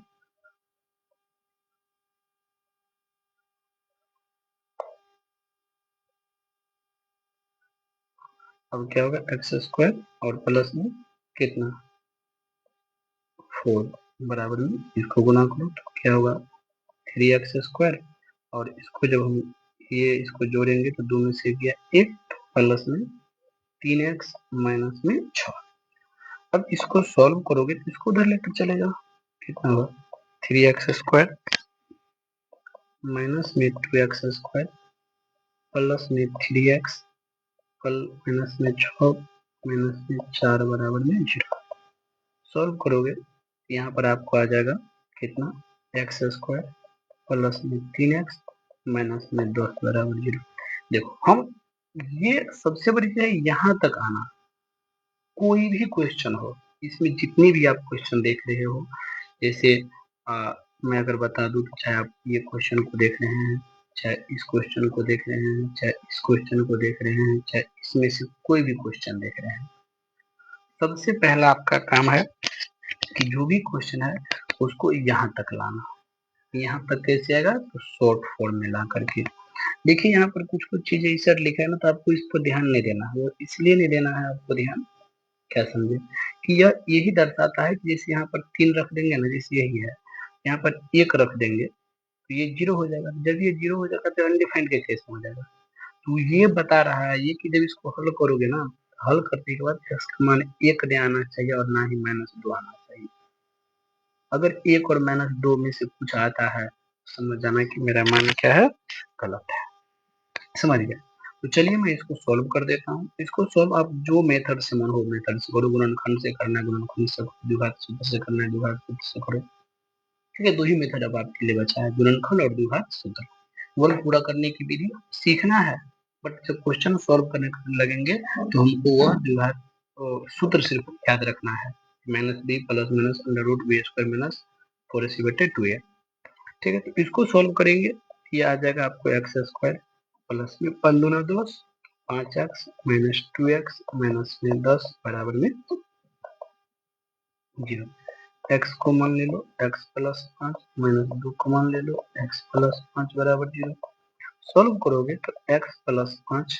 अब क्या होगा एक्स स्क्वायर और प्लस में कितना 4 बराबर में, इसको गुना करो तो क्या होगा 3x स्क्वायर, और इसको जब हम ये इसको जोड़ेंगे तो 2 में से गया 1, प्लस में 3x माइनस में 6। अब इसको सॉल्व करोगे तो इसको उधर लेकर चले जाओ, कितना होगा 3x स्क्वायर माइनस में 2x स्क्वायर प्लस में 3x माइनस में 6 माइनस में 4 बराबर में 0। सॉल्व करोगे यहाँ पर आपको आ जाएगा कितना एक्स स्क्वायर प्लस में 3x माइनस में 10 बराबर 0। देखो हम ये सबसे बड़ी चीज है यहाँ तक आना, कोई भी क्वेश्चन हो, इसमें जितनी भी आप क्वेश्चन देख रहे हो, जैसे मैं अगर बता दूं तो चाहे आप ये क्वेश्चन को देख रहे हैं, चाहे इस क्वेश्चन को देख रहे हैं, चाहे इस क्वेश्चन को देख रहे हैं, चाहे इसमें से कोई भी क्वेश्चन देख रहे हैं, सबसे पहला आपका काम है कि जो भी क्वेश्चन है उसको यहाँ तक लाना। यहाँ तक कैसे आएगा, तो शॉर्ट फॉर्म में ला करके। देखिए यहाँ पर कुछ कुछ चीजें इस लिखा है ना, तो आपको इस पर ध्यान नहीं देना है, वो इसलिए नहीं देना है आपको ध्यान, क्या समझे, कि यह यही दर्शाता है कि जैसे यहाँ पर 3 रख देंगे ना, जैसे यही है, यहाँ पर 1 रख देंगे तो ये 0 हो जाएगा, जब ये 0 हो जाएगा तो अनडिफाइंड के केस में हो जाएगा। तो ये बता रहा है ये कि जब इसको हल करोगे ना, हल करने के बाद इसका मान 1 नहीं आना चाहिए और ना ही -2 आना चाहिए। अगर 1 और -2 में से कुछ आता है समझ जाना कि मेरा मान क्या है, गलत है, समझ गया। तो चलिए मैं इसको सॉल्व कर देता हूँ। इसको सॉल्व आप जो मेथड से मन हो मेथड से करो, गुणनखंड से करना है गुणनखंड से करो, द्विघात सूत्र से करना है द्विघात सूत्र से करो, ठीक है। 2 ही मेथड अब आपके लिए बचा है, गुणनखंड और द्विघात सूत्र। वर्ग पूरा करने की विधि सीखना है, बट जब क्वेश्चन सॉल्व करने लगेंगे तो हमको वह द्विघात सूत्र सिर्फ याद रखना है, minus B plus minus under root B square minus 4ac/2a। ठीक है, तो इसको सॉल्व करेंगे, ये आ जाएगा आपको एक्स स्क्वायर प्लस में 5 दूना 10, 5x माइनस 2x माइनस में 10 बराबर में 0। x को मान ले लो x प्लस 5 माइनस 2 को मान ले लो x प्लस 5 बराबर 0। सॉल्व करोगे तो x प्लस 5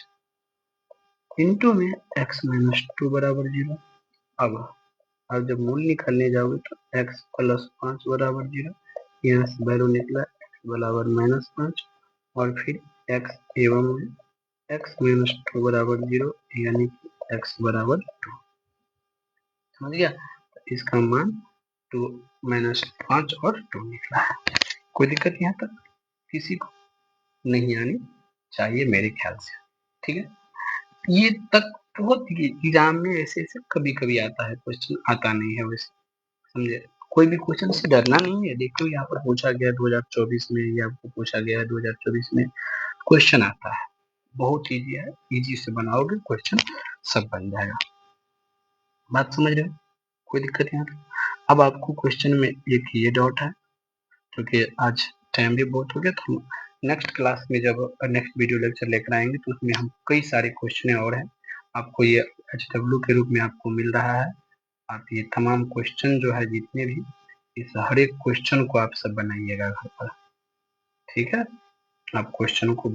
इंटू में x माइनस 2 बराबर 0। अब जब मूल निकालने जाओगे तो x प्लस 5 बराबर 0, यहाँ से वैल्यू निकला x बराबर माइनस 5 और फिर x एवं x माइनस 2 बराबर 0 यानी कि x बराबर 2। समझ गया, इसका मान 2 माइनस 5 और 2 निकला है। कोई दिक्कत यहाँ तक किसी को नहीं आनी चाहिए मेरे ख्याल से। ठीक है, ये तक बहुत एग्जाम में ऐसे ऐसे कभी कभी आता है क्वेश्चन, आता नहीं है वैसे, समझे। कोई भी क्वेश्चन से डरना नहीं है। देखो यहाँ पर पूछा गया 2024 में, या आपको पूछा गया है 2024 में, क्वेश्चन आता है, बहुत इजी है, इजी से बनाओगे क्वेश्चन सब बन जाएगा। बात समझ रहे हो, कोई दिक्कत यहाँ पर। अब आपको क्वेश्चन में एक ये डाउट है, क्योंकि आज टाइम भी बहुत हो गया, तो हम नेक्स्ट क्लास में जब नेक्स्ट वीडियो लेक्चर लेकर आएंगे तो उसमें हम कई सारे क्वेश्चन और हैं, आपको ये HW के रूप में आपको मिल रहा है। आप ये तमाम क्वेश्चन जो है जितने भी, इस हर एक क्वेश्चन को आप सब बनाइएगा घर पर। ठीक है, आप क्वेश्चन को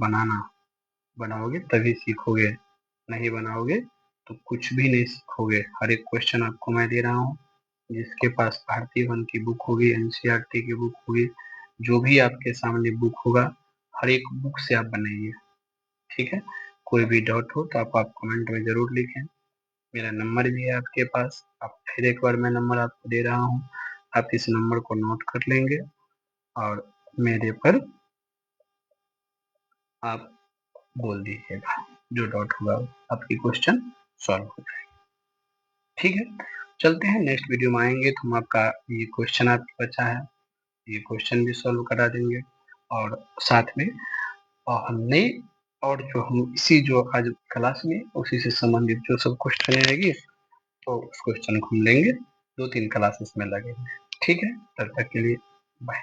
बनाओगे तभी सीखोगे, नहीं बनाओगे तो कुछ भी नहीं सीखोगे। हर एक क्वेश्चन आपको मैं दे रहा हूँ, जिसके पास भारतीय वन की बुक होगी, NCERT की बुक होगी, जो भी आपके सामने बुक होगा, हर एक बुक से आप बनाइए। ठीक है, कोई भी डाउट हो तो आप कमेंट में जरूर लिखें। मेरा नंबर भी है आपके पास, आप फिर एक बार मैं नंबर आपको दे रहा हूँ, आप इस नंबर को नोट कर लेंगे और मेरे पर आप बोल दीजिएगा, जो डाउट होगा आपकी क्वेश्चन सॉल्व हो जाएगा। ठीक है, चलते हैं नेक्स्ट वीडियो में आएंगे तो हम आपका ये क्वेश्चन आपका बचा है, ये क्वेश्चन भी सॉल्व करा देंगे, और साथ में हमने और जो हम इसी जो आज क्लास में उसी से संबंधित जो सब क्वेश्चन रहेगी तो उस क्वेश्चन को हम लेंगे, 2-3 क्लासेस में लगेंगे। ठीक है, तब तक के लिए बाय।